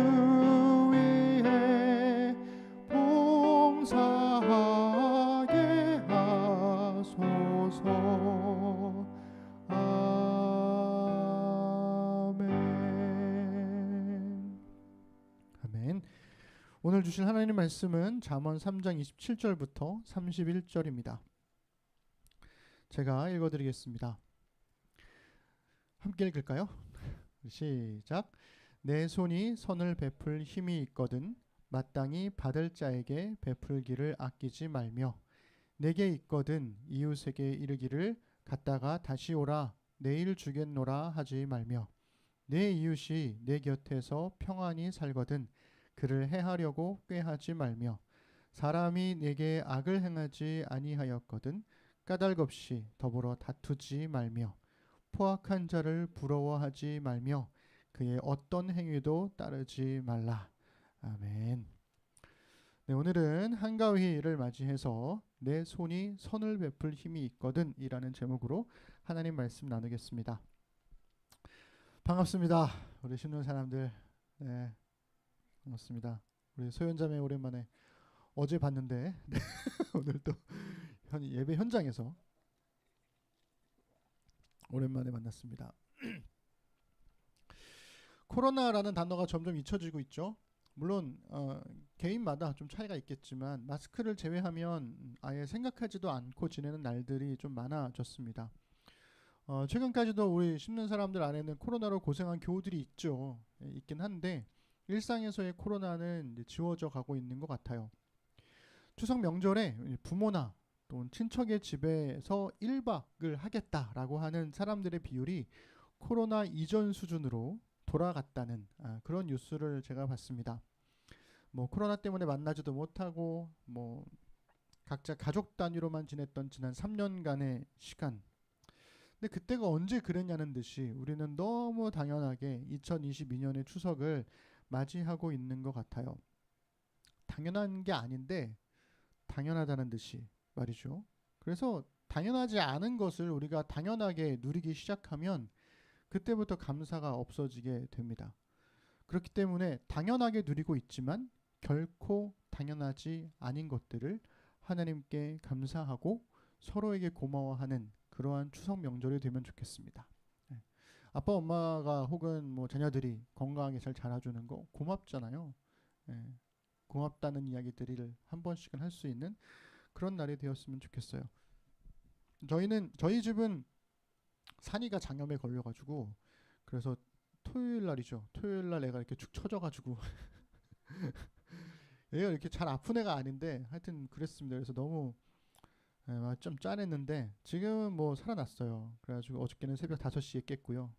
[SPEAKER 1] 위에 봉사하게 하소서. 아멘. 아멘. 오늘 주실 하나님 말씀은 잠언 3장 27절부터 31절입니다. 제가 읽어드리겠습니다. 함께 읽을까요? 시작. 내 손이 선을 베풀 힘이 있거든 마땅히 받을 자에게 베풀기를 아끼지 말며 내게 있거든 이웃에게 이르기를 갔다가 다시 오라 내일 주겠노라 하지 말며 내 이웃이 내 곁에서 평안히 살거든 그를 해하려고 꾀하지 말며 사람이 내게 악을 행하지 아니하였거든 까닭 없이 더불어 다투지 말며 포악한 자를 부러워하지 말며 그의 어떤 행위도 따르지 말라. 아멘. 네, 오늘은 한가위를 맞이해서 내 손이 선을 베풀 힘이 있거든 이라는 제목으로 하나님 말씀 나누겠습니다. 반갑습니다. 우리 신는 사람들. 네, 반갑습니다. 우리 소연자매 오랜만에 어제 봤는데 네, 오늘 또 예배 현장에서 오랜만에 만났습니다. 코로나라는 단어가 점점 잊혀지고 있죠. 물론 개인마다 좀 차이가 있겠지만 마스크를 제외하면 아예 생각하지도 않고 지내는 날들이 좀 많아졌습니다. 최근까지도 우리 심는 사람들 안에는 코로나로 고생한 교우들이 있죠. 있긴 한데 일상에서의 코로나는 이제 지워져 가고 있는 것 같아요. 추석 명절에 부모나 또 친척의 집에서 1박을 하겠다라고 하는 사람들의 비율이 코로나 이전 수준으로 돌아갔다는 그런 뉴스를 제가 봤습니다. 뭐 코로나 때문에 만나지도 못하고 뭐 각자 가족 단위로만 지냈던 지난 3년간의 시간. 근데 그때가 언제 그랬냐는 듯이 우리는 너무 당연하게 2022년의 추석을 맞이하고 있는 것 같아요. 당연한 게 아닌데 당연하다는 듯이 말이죠. 그래서 당연하지 않은 것을 우리가 당연하게 누리기 시작하면 그때부터 감사가 없어지게 됩니다. 그렇기 때문에 당연하게 누리고 있지만 결코 당연하지 아닌 것들을 하나님께 감사하고 서로에게 고마워하는 그러한 추석 명절이 되면 좋겠습니다. 아빠 엄마가 혹은 뭐 자녀들이 건강하게 잘 자라주는 거 고맙잖아요. 고맙다는 이야기들을 한 번씩은 할 수 있는 그런 날이 되었으면 좋겠어요. 저희 집은 산이가 장염에 걸려가지고 그래서 토요일 날이죠. 토요일 날 애가 이렇게 축 처져가지고 얘가 이렇게 잘 아픈 애가 아닌데 하여튼 그랬습니다. 그래서 너무 좀 짠했는데 지금은 뭐 살아났어요. 그래가지고 어저께는 새벽 5시에 깼고요.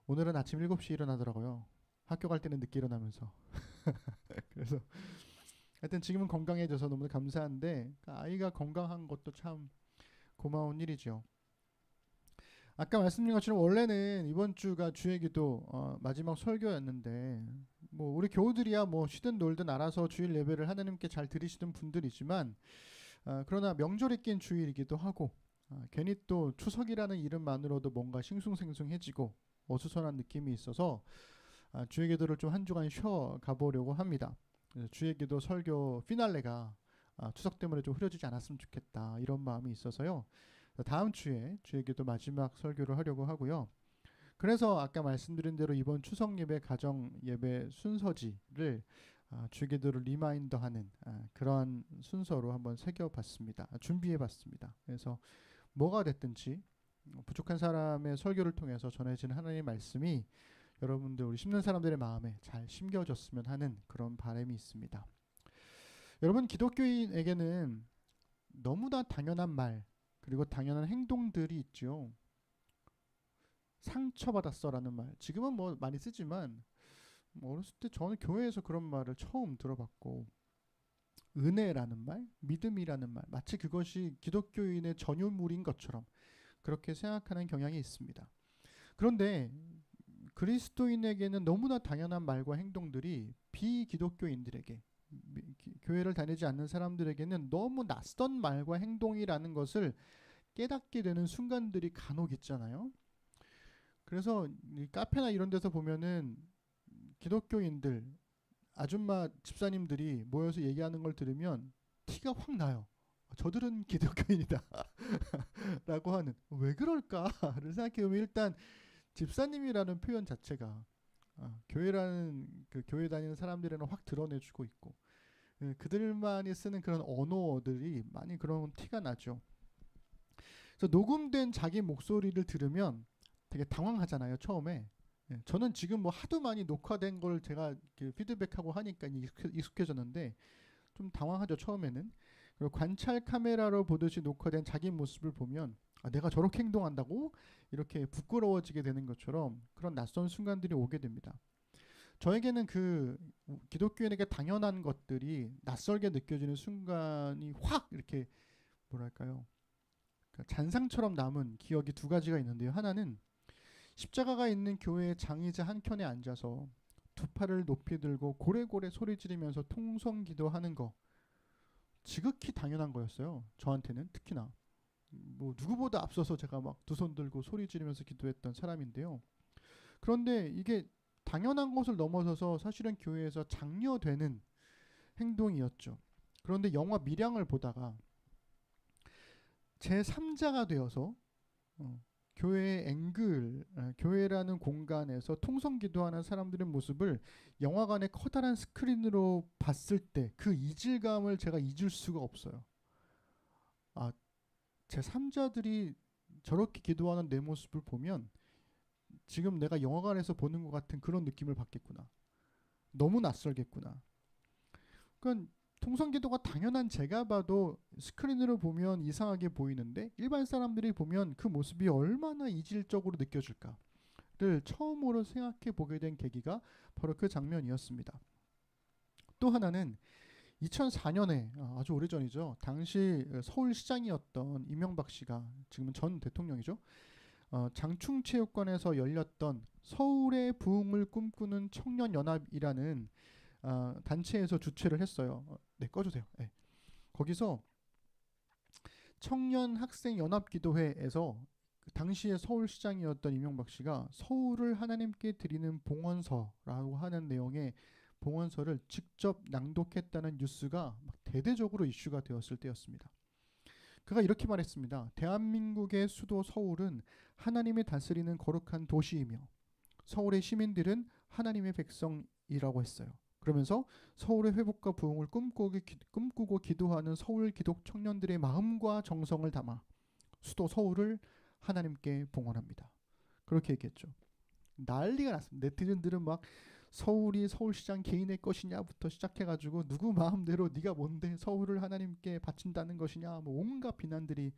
[SPEAKER 1] 오늘은 아침 7시에 일어나더라고요. 학교 갈 때는 늦게 일어나면서 그래서 하여튼 지금은 건강해져서 너무 감사한데 아이가 건강한 것도 참 고마운 일이죠. 아까 말씀드린 것처럼 원래는 이번 주가 주일기도 마지막 설교였는데 뭐 우리 교우들이야 뭐 쉬든 놀든 알아서 주일 예배를 하나님께 잘 드리시는 분들이지만 그러나 명절에 낀 주일이기도 하고 괜히 또 추석이라는 이름만으로도 뭔가 싱숭생숭해지고 어수선한 느낌이 있어서 주일기도를 좀 한 주간 쉬어 가보려고 합니다. 주일기도 설교 피날레가 추석 때문에 좀 흐려지지 않았으면 좋겠다 이런 마음이 있어서요. 다음 주에 주일기도 마지막 설교를 하려고 하고요. 그래서 아까 말씀드린 대로 이번 추석 예배 가정 예배 순서지를 주기도를 리마인더하는 그런 순서로 한번 새겨봤습니다. 준비해봤습니다. 그래서 뭐가 됐든지 부족한 사람의 설교를 통해서 전해진 하나님의 말씀이 여러분들 우리 심는 사람들의 마음에 잘 심겨졌으면 하는 그런 바람이 있습니다. 여러분 기독교인에게는 너무나 당연한 말 그리고 당연한 행동들이 있죠. 상처받았어라는 말 지금은 뭐 많이 쓰지만 어렸을 때 저는 교회에서 그런 말을 처음 들어봤고 은혜라는 말, 믿음이라는 말 마치 그것이 기독교인의 전유물인 것처럼 그렇게 생각하는 경향이 있습니다. 그런데 그리스도인에게는 너무나 당연한 말과 행동들이 비기독교인들에게 교회를 다니지 않는 사람들에게는 너무 낯선 말과 행동이라는 것을 깨닫게 되는 순간들이 간혹 있잖아요. 그래서 이 카페나 이런 데서 보면은 기독교인들 아줌마 집사님들이 모여서 얘기하는 걸 들으면 티가 확 나요. 저들은 기독교인이다 라고 하는 왜 그럴까를 생각해보면 일단 집사님이라는 표현 자체가 교회라는 그 교회 다니는 사람들에는 확 드러내주고 있고 그들만이 쓰는 그런 언어들이 많이 그런 티가 나죠. 그래서 녹음된 자기 목소리를 들으면 되게 당황하잖아요 처음에. 저는 지금 뭐 하도 많이 녹화된 걸 제가 피드백하고 하니까 익숙해졌는데 좀 당황하죠 처음에는. 그리고 관찰 카메라로 보듯이 녹화된 자기 모습을 보면 내가 저렇게 행동한다고 이렇게 부끄러워지게 되는 것처럼 그런 낯선 순간들이 오게 됩니다. 저에게는 그 기독교인에게 당연한 것들이 낯설게 느껴지는 순간이 확 이렇게 뭐랄까요 잔상처럼 남은 기억이 두 가지가 있는데요. 하나는 십자가가 있는 교회의 장의자 한켠에 앉아서 두 팔을 높이 들고 고래고래 소리 지르면서 통성기도하는 거 지극히 당연한 거였어요. 저한테는 특히나 뭐 누구보다 앞서서 제가 막 두 손 들고 소리 지르면서 기도했던 사람인데요. 그런데 이게 당연한 것을 넘어서서 사실은 교회에서 장려되는 행동이었죠. 그런데 영화 밀양을 보다가 제3자가 되어서 교회의 앵글, 교회라는 공간에서 통성기도하는 사람들의 모습을 영화관의 커다란 스크린으로 봤을 때 그 이질감을 제가 잊을 수가 없어요. 제3자들이 저렇게 기도하는 내 모습을 보면 지금 내가 영화관에서 보는 것 같은 그런 느낌을 받겠구나. 너무 낯설겠구나. 그러니까 통성기도가 당연한 제가 봐도 스크린으로 보면 이상하게 보이는데 일반 사람들이 보면 그 모습이 얼마나 이질적으로 느껴질까를 처음으로 생각해 보게 된 계기가 바로 그 장면이었습니다. 또 하나는 2004년에 아주 오래전이죠. 당시 서울시장이었던 이명박 씨가 지금은 전 대통령이죠. 장충체육관에서 열렸던 서울의 부흥을 꿈꾸는 청년연합이라는 단체에서 주최를 했어요. 네, 꺼주세요. 네. 거기서 청년학생연합기도회에서 당시에 서울시장이었던 이명박 씨가 서울을 하나님께 드리는 봉헌서라고 하는 내용의 봉헌서를 직접 낭독했다는 뉴스가 막 대대적으로 이슈가 되었을 때였습니다. 그가 이렇게 말했습니다. 대한민국의 수도 서울은 하나님이 다스리는 거룩한 도시이며 서울의 시민들은 하나님의 백성이라고 했어요. 그러면서 서울의 회복과 부흥을 꿈꾸고 기도하는 서울 기독 청년들의 마음과 정성을 담아 수도 서울을 하나님께 봉헌합니다. 그렇게 얘기했죠. 난리가 났습니다. 네티즌들은 막 서울이 서울시장 개인의 것이냐부터 시작해가지고 누구 마음대로 네가 뭔데 서울을 하나님께 바친다는 것이냐 뭐 온갖 비난들이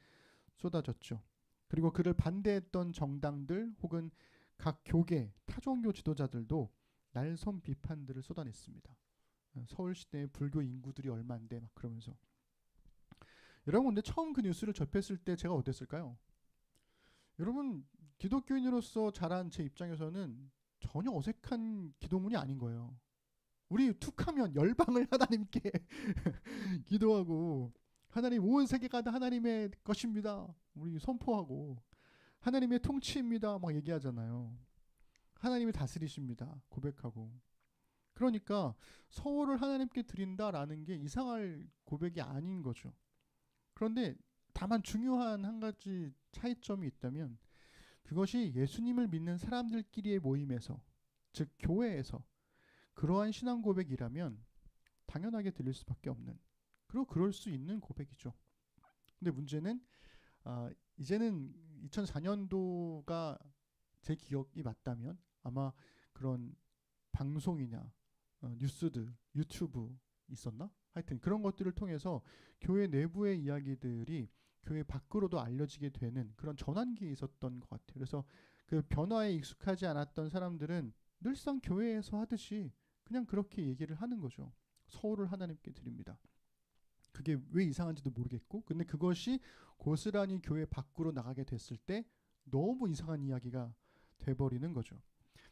[SPEAKER 1] 쏟아졌죠. 그리고 그를 반대했던 정당들 혹은 각 교계 타종교 지도자들도 날선 비판들을 쏟아냈습니다. 서울시대의 불교 인구들이 얼마인데 막 그러면서. 여러분 근데 처음 그 뉴스를 접했을 때 제가 어땠을까요? 여러분 기독교인으로서 자란 제 입장에서는 전혀 어색한 기도문이 아닌 거예요. 우리 툭하면 열방을 하나님께 기도하고 하나님 온 세계가 다 하나님의 것입니다. 우리 선포하고 하나님의 통치입니다. 막 얘기하잖아요. 하나님이 다스리십니다. 고백하고 그러니까 서울을 하나님께 드린다라는 게 이상할 고백이 아닌 거죠. 그런데 다만 중요한 한 가지 차이점이 있다면 그것이 예수님을 믿는 사람들끼리의 모임에서, 즉 교회에서 그러한 신앙 고백이라면 당연하게 들릴 수밖에 없는, 그리고 그럴 수 있는 고백이죠. 근데 문제는 이제는 2004년도가 제 기억이 맞다면 아마 그런 방송이나 뉴스들, 유튜브 있었나? 하여튼 그런 것들을 통해서 교회 내부의 이야기들이 교회 밖으로도 알려지게 되는 그런 전환기에 있었던 것 같아요. 그래서 그 변화에 익숙하지 않았던 사람들은 늘상 교회에서 하듯이 그냥 그렇게 얘기를 하는 거죠. 서울을 하나님께 드립니다. 그게 왜 이상한지도 모르겠고, 근데 그것이 고스란히 교회 밖으로 나가게 됐을 때 너무 이상한 이야기가 돼버리는 거죠.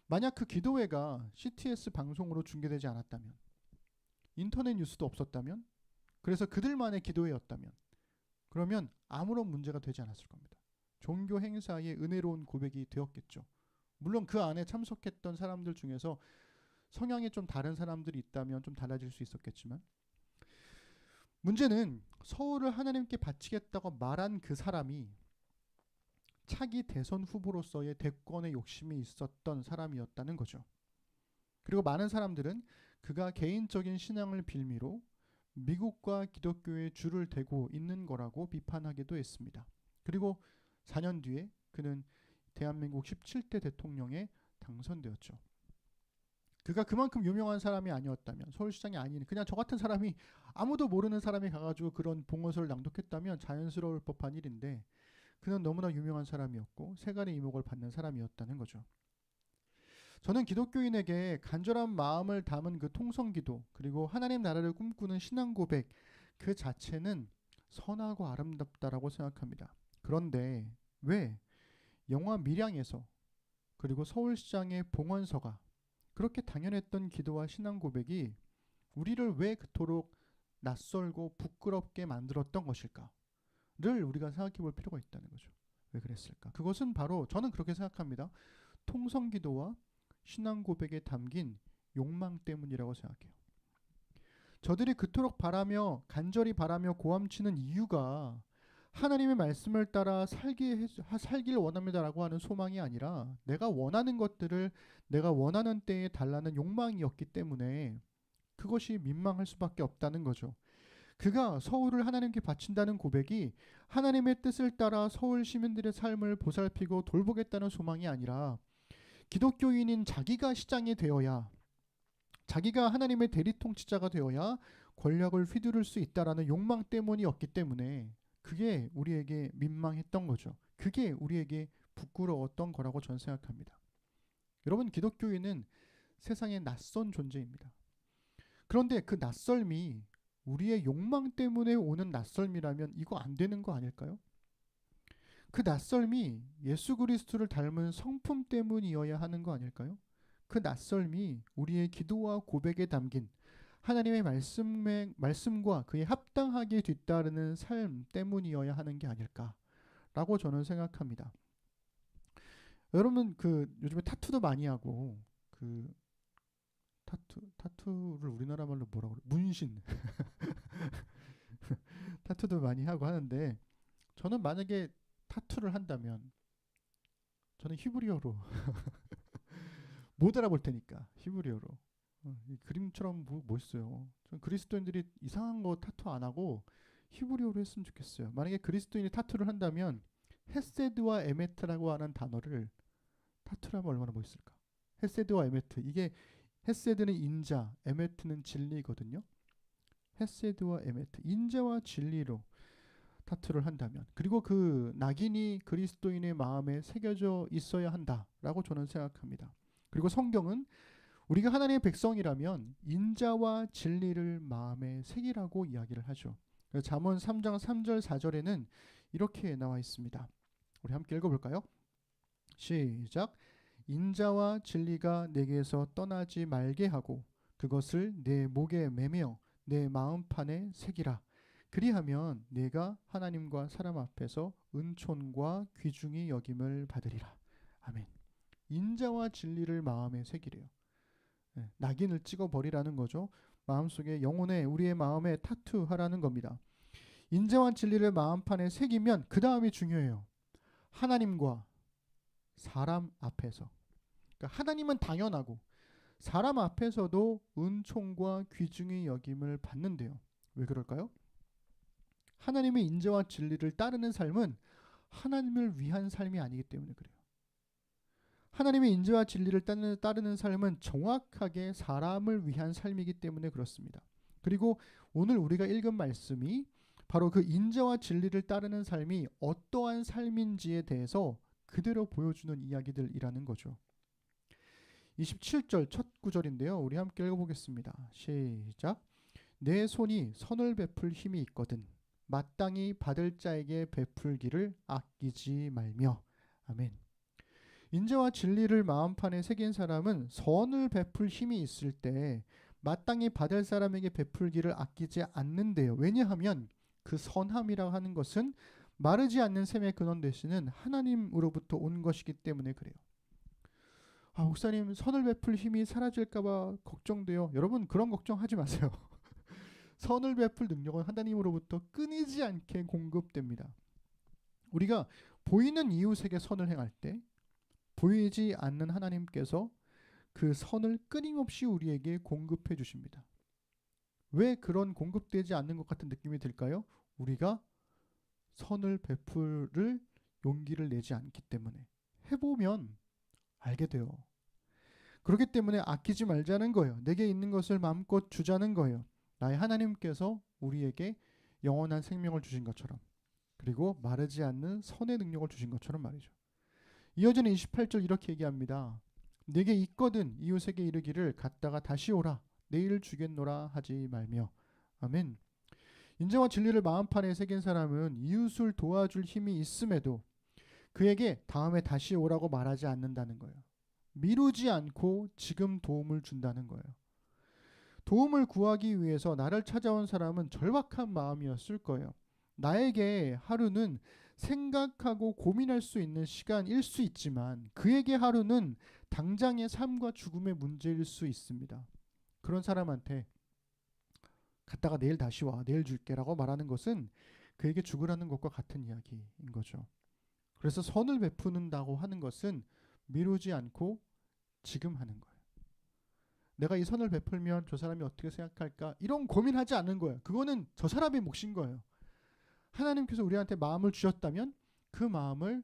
[SPEAKER 1] 만약 그 기도회가 CTS 방송으로 중계되지 않았다면, 인터넷 뉴스도 없었다면, 그래서 그들만의 기도회였다면, 그러면 아무런 문제가 되지 않았을 겁니다. 종교 행사의 은혜로운 고백이 되었겠죠. 물론 그 안에 참석했던 사람들 중에서 성향이 좀 다른 사람들이 있다면 좀 달라질 수 있었겠지만, 문제는 서울을 하나님께 바치겠다고 말한 그 사람이 차기 대선 후보로서의 대권의 욕심이 있었던 사람이었다는 거죠. 그리고 많은 사람들은 그가 개인적인 신앙을 빌미로 미국과 기독교의 줄을 대고 있는 거라고 비판하기도 했습니다. 그리고 4년 뒤에 그는 대한민국 17대 대통령에 당선되었죠. 그가 그만큼 유명한 사람이 아니었다면, 서울시장이 아닌 그냥 저 같은 사람이, 아무도 모르는 사람이 가가지고 그런 봉헌서를 낭독했다면 자연스러울 법한 일인데, 그는 너무나 유명한 사람이었고 세간의 이목을 받는 사람이었다는 거죠. 저는 기독교인에게 간절한 마음을 담은 그 통성기도, 그리고 하나님 나라를 꿈꾸는 신앙 고백 그 자체는 선하고 아름답다라고 생각합니다. 그런데 왜 영화 밀양에서, 그리고 서울시장의 봉헌서가 그렇게 당연했던 기도와 신앙 고백이 우리를 왜 그토록 낯설고 부끄럽게 만들었던 것일까를 우리가 생각해 볼 필요가 있다는 거죠. 왜 그랬을까? 그것은 바로, 저는 그렇게 생각합니다, 통성기도와 신앙 고백에 담긴 욕망 때문이라고 생각해요. 저들이 그토록 바라며 간절히 바라며 고함치는 이유가 하나님의 말씀을 따라 살길 원합니다라고 하는 소망이 아니라 내가 원하는 것들을 내가 원하는 때에 달라는 욕망이었기 때문에 그것이 민망할 수밖에 없다는 거죠. 그가 서울을 하나님께 바친다는 고백이 하나님의 뜻을 따라 서울 시민들의 삶을 보살피고 돌보겠다는 소망이 아니라 기독교인인 자기가 시장이 되어야, 자기가 하나님의 대리 통치자가 되어야 권력을 휘두를 수 있다라는 욕망 때문이었기 때문에 그게 우리에게 민망했던 거죠. 그게 우리에게 부끄러웠던 거라고 저는 생각합니다. 여러분, 기독교인은 세상에 낯선 존재입니다. 그런데 그 낯설미, 우리의 욕망 때문에 오는 낯설미라면 이거 안 되는 거 아닐까요? 그 낯설미 예수 그리스도를 닮은 성품 때문이어야 하는 거 아닐까요? 그 낯설미 우리의 기도와 고백에 담긴 하나님의 말씀과 그에 합당하게 뒤따르는 삶 때문이어야 하는 게 아닐까라고 저는 생각합니다. 여러분, 그 요즘에 타투도 많이 하고, 그 타투를 우리나라 말로 뭐라고 그래? 문신. 타투도 많이 하고 하는데, 저는 만약에 타투를 한다면 저는 히브리어로 못 알아볼 테니까 히브리어로 이 그림처럼 멋있어요. 전 그리스도인들이 이상한 거 타투 안 하고 히브리어로 했으면 좋겠어요. 만약에 그리스도인이 타투를 한다면 헤세드와 에메트라고 하는 단어를 타투를 하면 얼마나 멋있을까. 헤세드와 에메트, 이게 헤세드는 인자, 에메트는 진리거든요. 헤세드와 에메트, 인자와 진리로 타투를 한다면, 그리고 그 낙인이 그리스도인의 마음에 새겨져 있어야 한다라고 저는 생각합니다. 그리고 성경은 우리가 하나님의 백성이라면 인자와 진리를 마음에 새기라고 이야기를 하죠. 잠언 3장 3절 4절에는 이렇게 나와 있습니다. 우리 함께 읽어볼까요? 시작. 인자와 진리가 내게서 떠나지 말게 하고 그것을 내 목에 매며 내 마음판에 새기라. 그리하면 내가 하나님과 사람 앞에서 은총과 귀중히 여김을 받으리라. 아멘. 인자와 진리를 마음에 새기래요. 낙인을 찍어버리라는 거죠. 마음속에 영혼에 우리의 마음에 타투하라는 겁니다. 인자와 진리를 마음판에 새기면 그 다음이 중요해요. 하나님과 사람 앞에서. 그러니까 하나님은 당연하고 사람 앞에서도 은총과 귀중히 여김을 받는데요. 왜 그럴까요? 하나님의 인자와 진리를 따르는 삶은 하나님을 위한 삶이 아니기 때문에 그래요. 하나님의 인자와 진리를 따르는 삶은 정확하게 사람을 위한 삶이기 때문에 그렇습니다. 그리고 오늘 우리가 읽은 말씀이 바로 그 인자와 진리를 따르는 삶이 어떠한 삶인지에 대해서 그대로 보여주는 이야기들이라는 거죠. 27절 첫 구절인데요. 우리 함께 읽어보겠습니다. 시작. 내 손이 선을 베풀 힘이 있거든 마땅히 받을 자에게 베풀기를 아끼지 말며. 아멘. 인자와 진리를 마음판에 새긴 사람은 선을 베풀 힘이 있을 때 마땅히 받을 사람에게 베풀기를 아끼지 않는데요. 왜냐하면 그 선함이라고 하는 것은 마르지 않는 샘의 근원 되시는 하나님으로부터 온 것이기 때문에 그래요. 목사님 선을 베풀 힘이 사라질까봐 걱정돼요. 여러분 그런 걱정하지 마세요. 선을 베풀 능력은 하나님으로부터 끊이지 않게 공급됩니다. 우리가 보이는 이웃에게 선을 행할 때 보이지 않는 하나님께서 그 선을 끊임없이 우리에게 공급해 주십니다. 왜 그런 공급되지 않는 것 같은 느낌이 들까요? 우리가 선을 베풀을 용기를 내지 않기 때문에. 해보면 알게 돼요. 그렇기 때문에 아끼지 말자는 거예요. 내게 있는 것을 마음껏 주자는 거예요. 나의 하나님께서 우리에게 영원한 생명을 주신 것처럼, 그리고 마르지 않는 선의 능력을 주신 것처럼 말이죠. 이어지는 28절 이렇게 얘기합니다. 내게 있거든 이웃에게 이르기를 갔다가 다시 오라 내일 주겠노라 하지 말며. 아멘. 인자와 진리를 마음판에 새긴 사람은 이웃을 도와줄 힘이 있음에도 그에게 다음에 다시 오라고 말하지 않는다는 거예요. 미루지 않고 지금 도움을 준다는 거예요. 도움을 구하기 위해서 나를 찾아온 사람은 절박한 마음이었을 거예요. 나에게 하루는 생각하고 고민할 수 있는 시간일 수 있지만 그에게 하루는 당장의 삶과 죽음의 문제일 수 있습니다. 그런 사람한테 갔다가 내일 다시 와, 내일 줄게 라고 말하는 것은 그에게 죽으라는 것과 같은 이야기인 거죠. 그래서 선을 베푸는다고 하는 것은 미루지 않고 지금 하는 거예요. 내가 이 선을 베풀면 저 사람이 어떻게 생각할까 이런 고민하지 않는 거예요. 그거는 저 사람의 몫인 거예요. 하나님께서 우리한테 마음을 주셨다면 그 마음을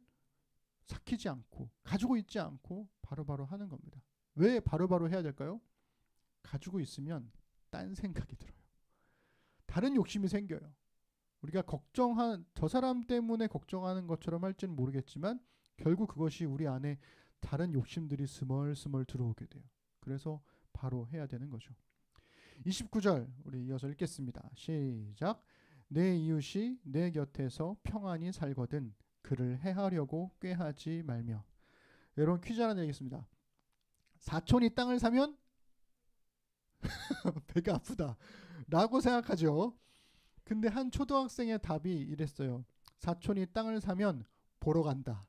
[SPEAKER 1] 삭히지 않고 가지고 있지 않고 바로바로 하는 겁니다. 왜 바로바로 해야 될까요? 가지고 있으면 딴 생각이 들어요. 다른 욕심이 생겨요. 우리가 저 사람 때문에 걱정하는 것처럼 할지는 모르겠지만 결국 그것이 우리 안에 다른 욕심들이 스멀스멀 들어오게 돼요. 그래서 바로 해야 되는 거죠. 29절 우리 이어서 읽겠습니다. 시작. 내 이웃이 내 곁에서 평안히 살거든 그를 해하려고 꾀하지 말며. 여러분 퀴즈 하나 내겠습니다. 사촌이 땅을 사면 배가 아프다 라고 생각하죠. 근데 한 초등학생의 답이 이랬어요. 사촌이 땅을 사면 보러 간다.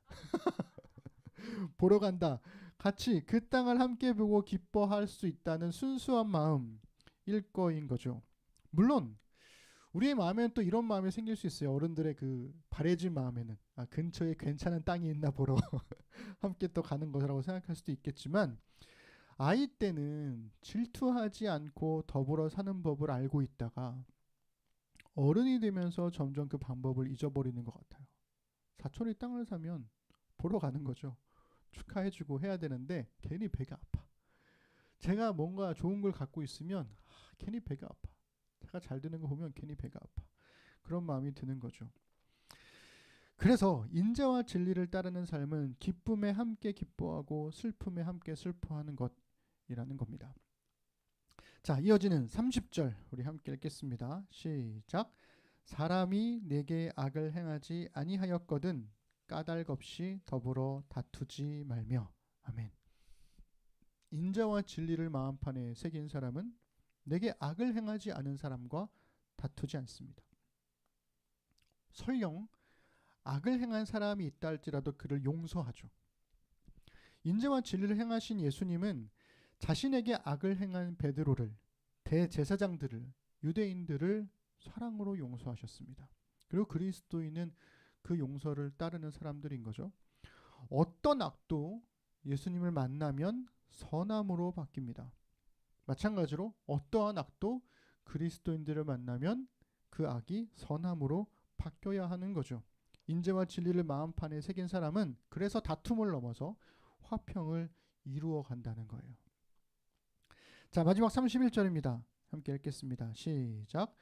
[SPEAKER 1] 보러 간다. 같이 그 땅을 함께 보고 기뻐할 수 있다는 순수한 마음일 거인 거죠. 물론 우리의 마음에는 또 이런 마음이 생길 수 있어요. 어른들의 그 바래진 마음에는 근처에 괜찮은 땅이 있나 보러 함께 또 가는 거라고 생각할 수도 있겠지만 아이 때는 질투하지 않고 더불어 사는 법을 알고 있다가 어른이 되면서 점점 그 방법을 잊어버리는 것 같아요. 사촌이 땅을 사면 보러 가는 거죠. 축하해주고 해야 되는데 괜히 배가 아파. 제가 뭔가 좋은 걸 갖고 있으면 괜히 배가 아파. 제가 잘 되는 거 보면 괜히 배가 아파. 그런 마음이 드는 거죠. 그래서 인자와 진리를 따르는 삶은 기쁨에 함께 기뻐하고 슬픔에 함께 슬퍼하는 것이라는 겁니다. 자, 이어지는 30절 우리 함께 읽겠습니다. 시작. 사람이 내게 악을 행하지 아니하였거든 까닭 없이 더불어 다투지 말며. 아멘. 인자와 진리를 마음판에 새긴 사람은 내게 악을 행하지 않은 사람과 다투지 않습니다. 설령 악을 행한 사람이 있다 할지라도 그를 용서하죠. 인자와 진리를 행하신 예수님은 자신에게 악을 행한 베드로를, 대제사장들을, 유대인들을 사랑으로 용서하셨습니다. 그리고 그리스도인은 그 용서를 따르는 사람들인 거죠. 어떤 악도 예수님을 만나면 선함으로 바뀝니다. 마찬가지로 어떠한 악도 그리스도인들을 만나면 그 악이 선함으로 바뀌어야 하는 거죠. 인재와 진리를 마음판에 새긴 사람은 그래서 다툼을 넘어서 화평을 이루어 간다는 거예요. 자, 마지막 31절입니다. 함께 읽겠습니다. 시작.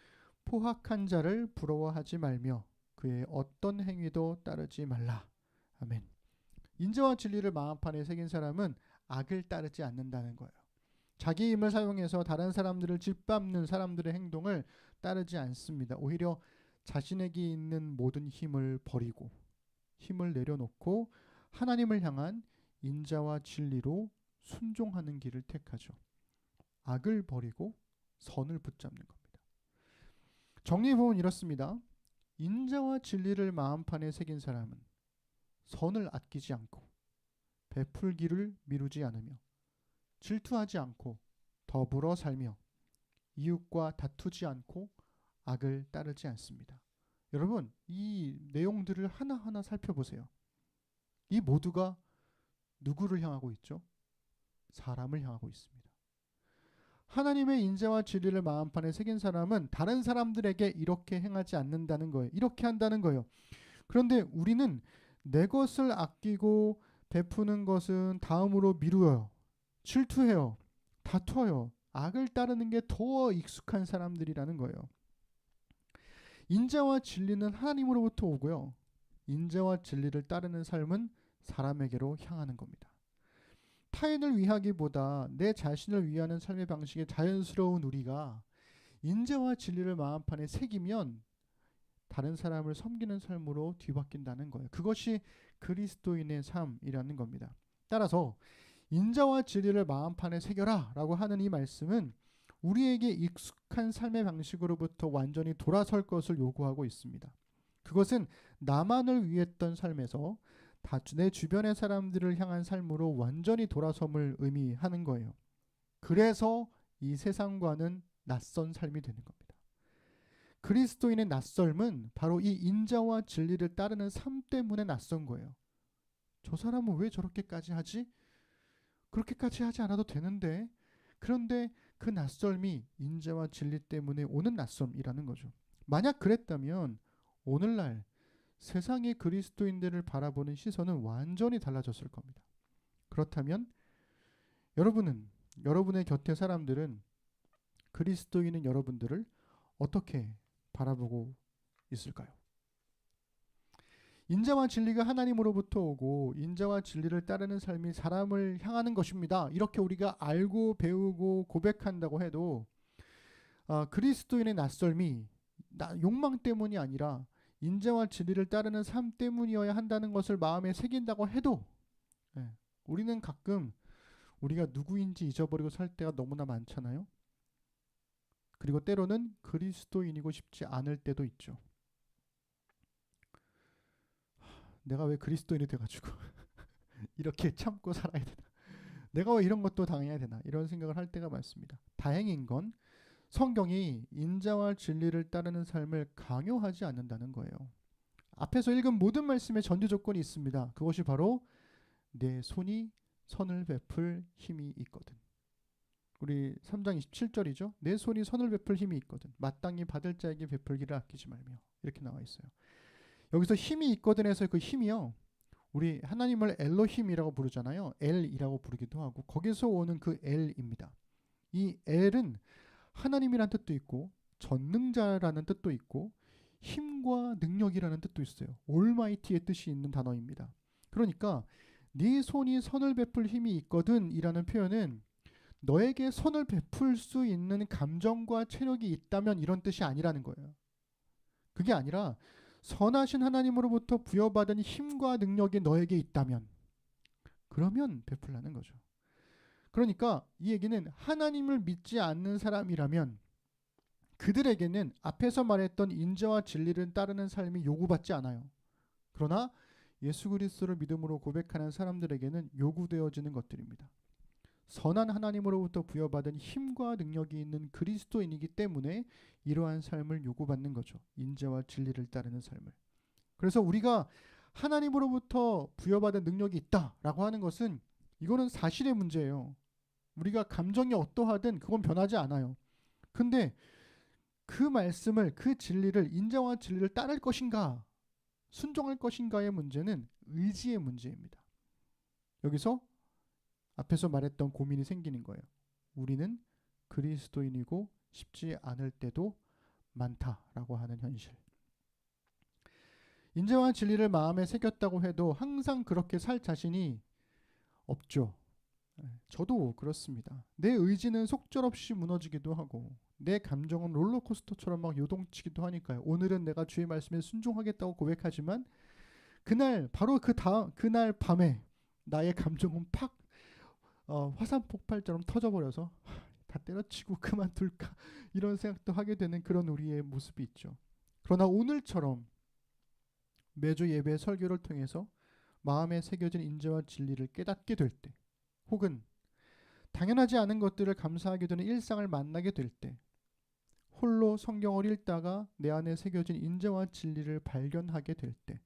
[SPEAKER 1] 포학한 자를 부러워하지 말며 그의 어떤 행위도 따르지 말라. 아멘. 인재와 진리를 마음판에 새긴 사람은 악을 따르지 않는다는 거예요. 자기 힘을 사용해서 다른 사람들을 짓밟는 사람들의 행동을 따르지 않습니다. 오히려 자신에게 있는 모든 힘을 버리고 힘을 내려놓고 하나님을 향한 인자와 진리로 순종하는 길을 택하죠. 악을 버리고 선을 붙잡는 겁니다. 정리해보면 이렇습니다. 인자와 진리를 마음판에 새긴 사람은 선을 아끼지 않고 베풀기를 미루지 않으며 질투하지 않고 더불어 살며 이웃과 다투지 않고 악을 따르지 않습니다. 여러분, 이 내용들을 하나하나 살펴보세요. 이 모두가 누구를 향하고 있죠? 사람을 향하고 있습니다. 하나님의 인자와 진리를 마음판에 새긴 사람은 다른 사람들에게 이렇게 행하지 않는다는 거예요. 이렇게 한다는 거예요. 그런데 우리는 내 것을 아끼고 베푸는 것은 다음으로 미루어요. 질투해요. 다투어요. 악을 따르는 게 더 익숙한 사람들이라는 거예요. 인자와 진리는 하나님으로부터 오고요. 인자와 진리를 따르는 삶은 사람에게로 향하는 겁니다. 타인을 위하기보다 내 자신을 위하는 삶의 방식에 자연스러운 우리가 인자와 진리를 마음판에 새기면 다른 사람을 섬기는 삶으로 뒤바뀐다는 거예요. 그것이 그리스도인의 삶이라는 겁니다. 따라서 인자와 진리를 마음판에 새겨라 라고 하는 이 말씀은 우리에게 익숙한 삶의 방식으로부터 완전히 돌아설 것을 요구하고 있습니다. 그것은 나만을 위했던 삶에서 내 주변의 사람들을 향한 삶으로 완전히 돌아섬을 의미하는 거예요. 그래서 이 세상과는 낯선 삶이 되는 겁니다. 그리스도인의 낯설음은 바로 이 인자와 진리를 따르는 삶 때문에 낯선 거예요. 저 사람은 왜 저렇게까지 하지? 그렇게까지 하지 않아도 되는데. 그런데 그 낯설음이 인자와 진리 때문에 오는 낯섦이라는 거죠. 만약 그랬다면 오늘날 세상의 그리스도인들을 바라보는 시선은 완전히 달라졌을 겁니다. 그렇다면 여러분의 곁에 사람들은 그리스도인인 여러분들을 어떻게 바라보고 있을까요? 인자와 진리가 하나님으로부터 오고 인자와 진리를 따르는 삶이 사람을 향하는 것입니다. 이렇게 우리가 알고 배우고 고백한다고 해도 그리스도인의 낯설미, 욕망 때문이 아니라 인자와 진리를 따르는 삶 때문이어야 한다는 것을 마음에 새긴다고 해도 우리는 가끔 우리가 누구인지 잊어버리고 살 때가 너무나 많잖아요. 그리고 때로는 그리스도인이고 싶지 않을 때도 있죠. 내가 왜 그리스도인이 돼가지고 이렇게 참고 살아야 되나? 내가 왜 이런 것도 당해야 되나? 이런 생각을 할 때가 많습니다. 다행인 건 성경이 인자와 진리를 따르는 삶을 강요하지 않는다는 거예요. 앞에서 읽은 모든 말씀에 전제 조건이 있습니다. 그것이 바로 내 손이 선을 베풀 힘이 있거든. 우리 3장 27절이죠. 내 손이 선을 베풀 힘이 있거든. 마땅히 받을 자에게 베풀기를 아끼지 말며. 이렇게 나와 있어요. 여기서 힘이 있거든 해서 그 힘이요. 우리 하나님을 엘로힘이라고 부르잖아요. 엘이라고 부르기도 하고 거기서 오는 그 엘입니다. 이 엘은 하나님이라는 뜻도 있고 전능자라는 뜻도 있고 힘과 능력이라는 뜻도 있어요. 올마이티의 뜻이 있는 단어입니다. 그러니까 네 손이 선을 베풀 힘이 있거든 이라는 표현은 너에게 선을 베풀 수 있는 감정과 체력이 있다면 이런 뜻이 아니라는 거예요. 그게 아니라 선하신 하나님으로부터 부여받은 힘과 능력이 너에게 있다면 그러면 베풀라는 거죠. 그러니까 이 얘기는 하나님을 믿지 않는 사람이라면 그들에게는 앞에서 말했던 인자와 진리를 따르는 삶이 요구받지 않아요. 그러나 예수 그리스도를 믿음으로 고백하는 사람들에게는 요구되어지는 것들입니다. 선한 하나님으로부터 부여받은 힘과 능력이 있는 그리스도인이기 때문에 이러한 삶을 요구받는 거죠. 인자와 진리를 따르는 삶을. 그래서 우리가 하나님으로부터 부여받은 능력이 있다라고 하는 것은 이거는 사실의 문제예요. 우리가 감정이 어떠하든 그건 변하지 않아요. 근데 그 말씀을, 그 진리를, 인자와 진리를 따를 것인가, 순종할 것인가의 문제는 의지의 문제입니다. 여기서 앞에서 말했던 고민이 생기는 거예요. 우리는 그리스도인이고 쉽지 않을 때도 많다라고 하는 현실. 인자와 진리를 마음에 새겼다고 해도 항상 그렇게 살 자신이 없죠. 저도 그렇습니다. 내 의지는 속절없이 무너지기도 하고 내 감정은 롤러코스터처럼 막 요동치기도 하니까요. 오늘은 내가 주의 말씀에 순종하겠다고 고백하지만 그날 바로 그날 밤에 나의 감정은 팍 화산 폭발처럼 터져버려서 다 때려치고 그만둘까 이런 생각도 하게 되는 그런 우리의 모습이 있죠. 그러나 오늘처럼 매주 예배 설교를 통해서 마음에 새겨진 인자와 진리를 깨닫게 될 때, 혹은 당연하지 않은 것들을 감사하게 되는 일상을 만나게 될 때, 홀로 성경을 읽다가 내 안에 새겨진 인자와 진리를 발견하게 될 때,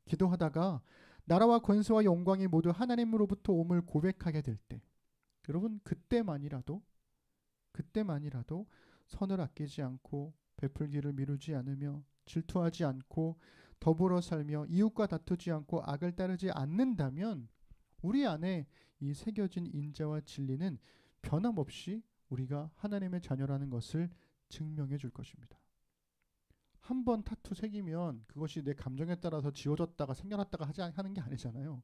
[SPEAKER 1] 기도하다가 나라와 권세와 영광이 모두 하나님으로부터 옴을 고백하게 될 때, 여러분 그때만이라도 선을 아끼지 않고 베풀기를 미루지 않으며 질투하지 않고 더불어 살며 이웃과 다투지 않고 악을 따르지 않는다면 우리 안에 이 새겨진 인자와 진리는 변함없이 우리가 하나님의 자녀라는 것을 증명해 줄 것입니다. 한 번 타투 새기면 그것이 내 감정에 따라서 지워졌다가 생겨났다가 하는 게 아니잖아요.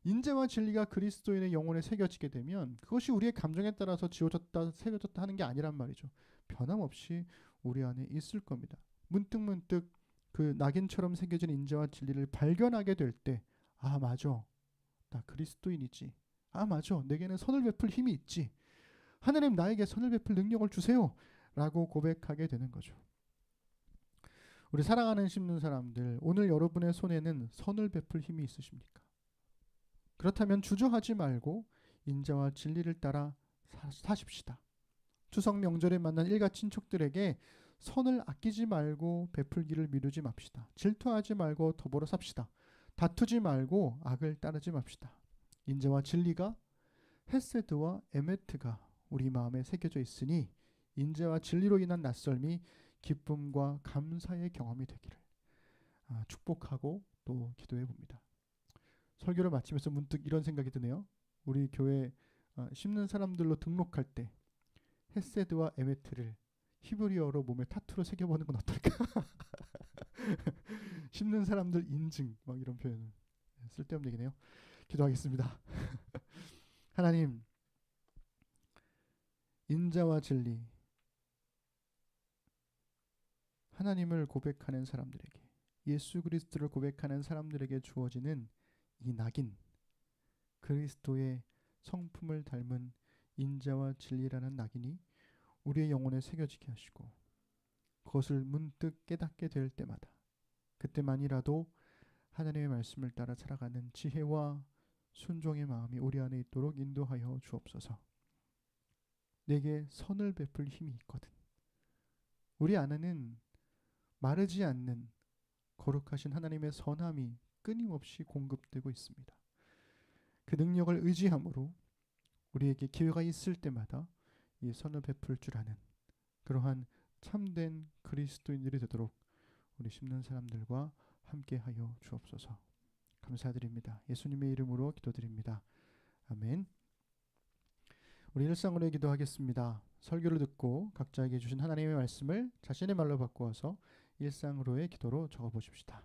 [SPEAKER 1] 인자와 진리가 그리스도인의 영혼에 새겨지게 되면 그것이 우리의 감정에 따라서 지워졌다 새겨졌다 하는 게 아니란 말이죠. 변함없이 우리 안에 있을 겁니다. 문득 그 낙인처럼 새겨진 인자와 진리를 발견하게 될 때, 아 맞아, 나 그리스도인이지. 아 맞아, 내게는 선을 베풀 힘이 있지. 하나님 나에게 선을 베풀 능력을 주세요 라고 고백하게 되는 거죠. 우리 사랑하는 심는 사람들, 오늘 여러분의 손에는 선을 베풀 힘이 있으십니까? 그렇다면 주저하지 말고 인자와 진리를 따라 사십시다. 추석 명절에 만난 일가 친척들에게 선을 아끼지 말고 베풀기를 미루지 맙시다. 질투하지 말고 더불어 삽시다. 다투지 말고 악을 따르지 맙시다. 인자와 진리가, 헤세드와 에메트가 우리 마음에 새겨져 있으니 인자와 진리로 인한 낯설미, 기쁨과 감사의 경험이 되기를 축복하고 또 기도해 봅니다. 설교를 마치면서 문득 이런 생각이 드네요. 우리 교회 심는 사람들로 등록할 때 헤세드와 에메트를 히브리어로 몸에 타투로 새겨보는 건 어떨까? 심는 사람들 인증 막 이런 표현 쓸데없는 얘기네요. 기도하겠습니다. 하나님, 인자와 진리, 하나님을 고백하는 사람들에게, 예수 그리스도를 고백하는 사람들에게 주어지는 이 낙인, 그리스도의 성품을 닮은 인자와 진리라는 낙인이 우리의 영혼에 새겨지게 하시고 그것을 문득 깨닫게 될 때마다 그때만이라도 하나님의 말씀을 따라 살아가는 지혜와 순종의 마음이 우리 안에 있도록 인도하여 주옵소서. 내게 선을 베풀 힘이 있거든. 우리 안에는 마르지 않는 거룩하신 하나님의 선함이 끊임없이 공급되고 있습니다. 그 능력을 의지함으로 우리에게 기회가 있을 때마다 이 선을 베풀 줄 아는 그러한 참된 그리스도인들이 되도록 우리 심는 사람들과 함께하여 주옵소서. 감사드립니다. 예수님의 이름으로 기도드립니다. 아멘. 우리 일상으로 기도하겠습니다. 설교를 듣고 각자에게 주신 하나님의 말씀을 자신의 말로 바꾸어서 일상으로의 기도로 적어보십시다.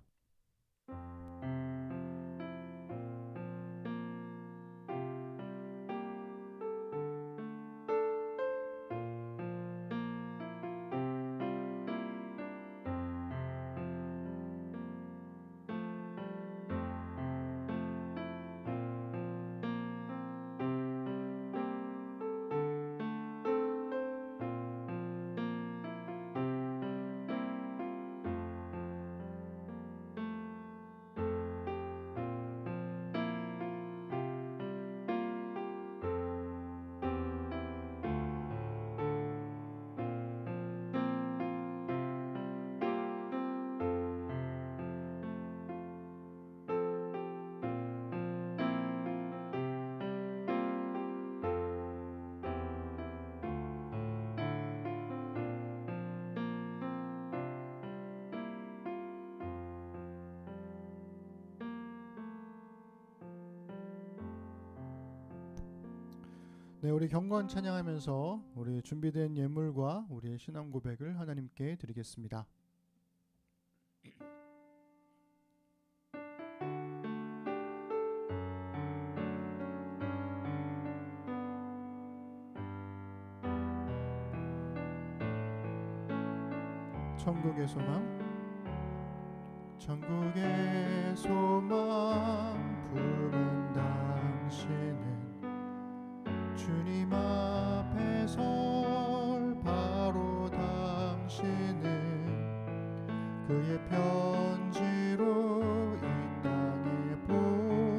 [SPEAKER 1] 네, 우리 경건 찬양하면서 우리 준비된 예물과 우리의 신앙 고백을 하나님께 드리겠습니다. 천국의 소망, 천국의 소망 품은 당신은 주님 앞에 설 바로 당신은 그의 편지로 이 땅에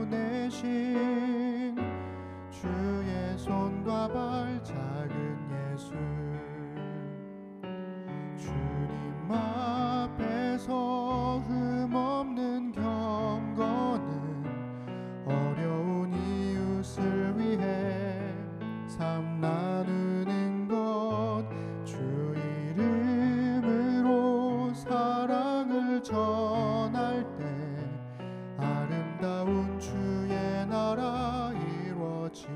[SPEAKER 1] 보내신 주의 손과 발 작은 예수, 주님 앞에서 흠없는 경건은 어려운 이웃을 위해 삶 나누는 것, 주 이름으로 사랑을 전할 때 아름다운 주의 나라 이루어지네.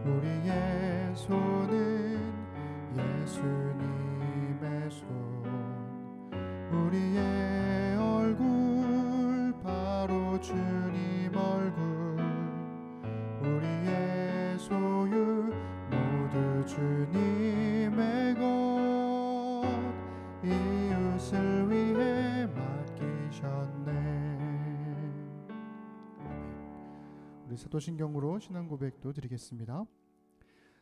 [SPEAKER 1] 우리의 손은 예수님의 손, 우리의 얼굴 바로 주님 얼굴, 우리의 소유 모두 주님의 것, 이웃을 위해 맡기셨네. 우리 사도신경으로 신앙 고백도 드리겠습니다.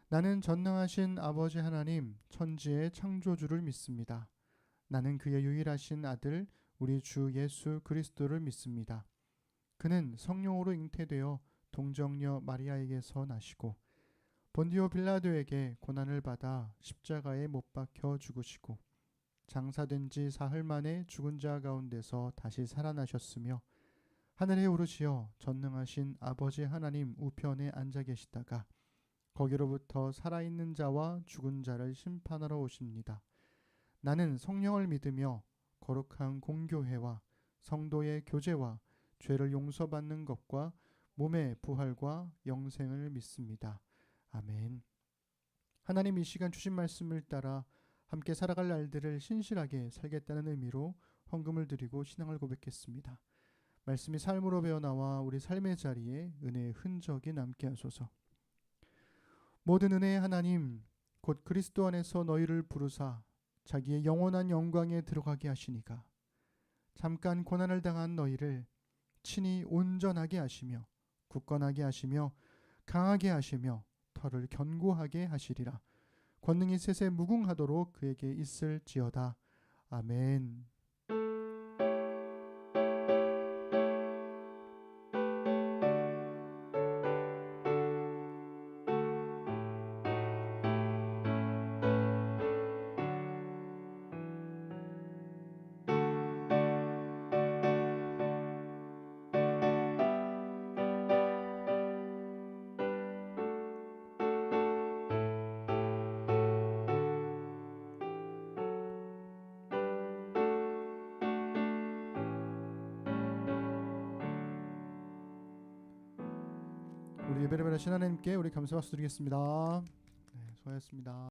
[SPEAKER 1] 나는 전능하신 아버지 하나님 천지의 창조주를 믿습니다. 나는 그의 유일하신 아들 우리 주 예수 그리스도를 믿습니다. 그는 성령으로 잉태되어 동정녀 마리아에게서 나시고 본디오 빌라도에게 고난을 받아 십자가에 못 박혀 죽으시고 장사된 지 사흘 만에 죽은 자 가운데서 다시 살아나셨으며 하늘에 오르시어 전능하신 아버지 하나님 우편에 앉아 계시다가 거기로부터 살아있는 자와 죽은 자를 심판하러 오십니다. 나는 성령을 믿으며 거룩한 공교회와 성도의 교제와 죄를 용서받는 것과 몸의 부활과 영생을 믿습니다. 아멘. 하나님 이 시간 주신 말씀을 따라 함께 살아갈 날들을 신실하게 살겠다는 의미로 헌금을 드리고 신앙을 고백했습니다. 말씀이 삶으로 배어나와 우리 삶의 자리에 은혜의 흔적이 남게 하소서. 모든 은혜의 하나님 곧 그리스도 안에서 너희를 부르사 자기의 영원한 영광에 들어가게 하시니가 잠깐 고난을 당한 너희를 친히 온전하게 하시며 굳건하게 하시며 강하게 하시며 털을 견고하게 하시리라. 권능이 셋에 무궁하도록 그에게 있을지어다. 아멘. 우리 예배를 받으신 하나님께 우리 감사 박수 드리겠습니다. 네, 수고하셨습니다.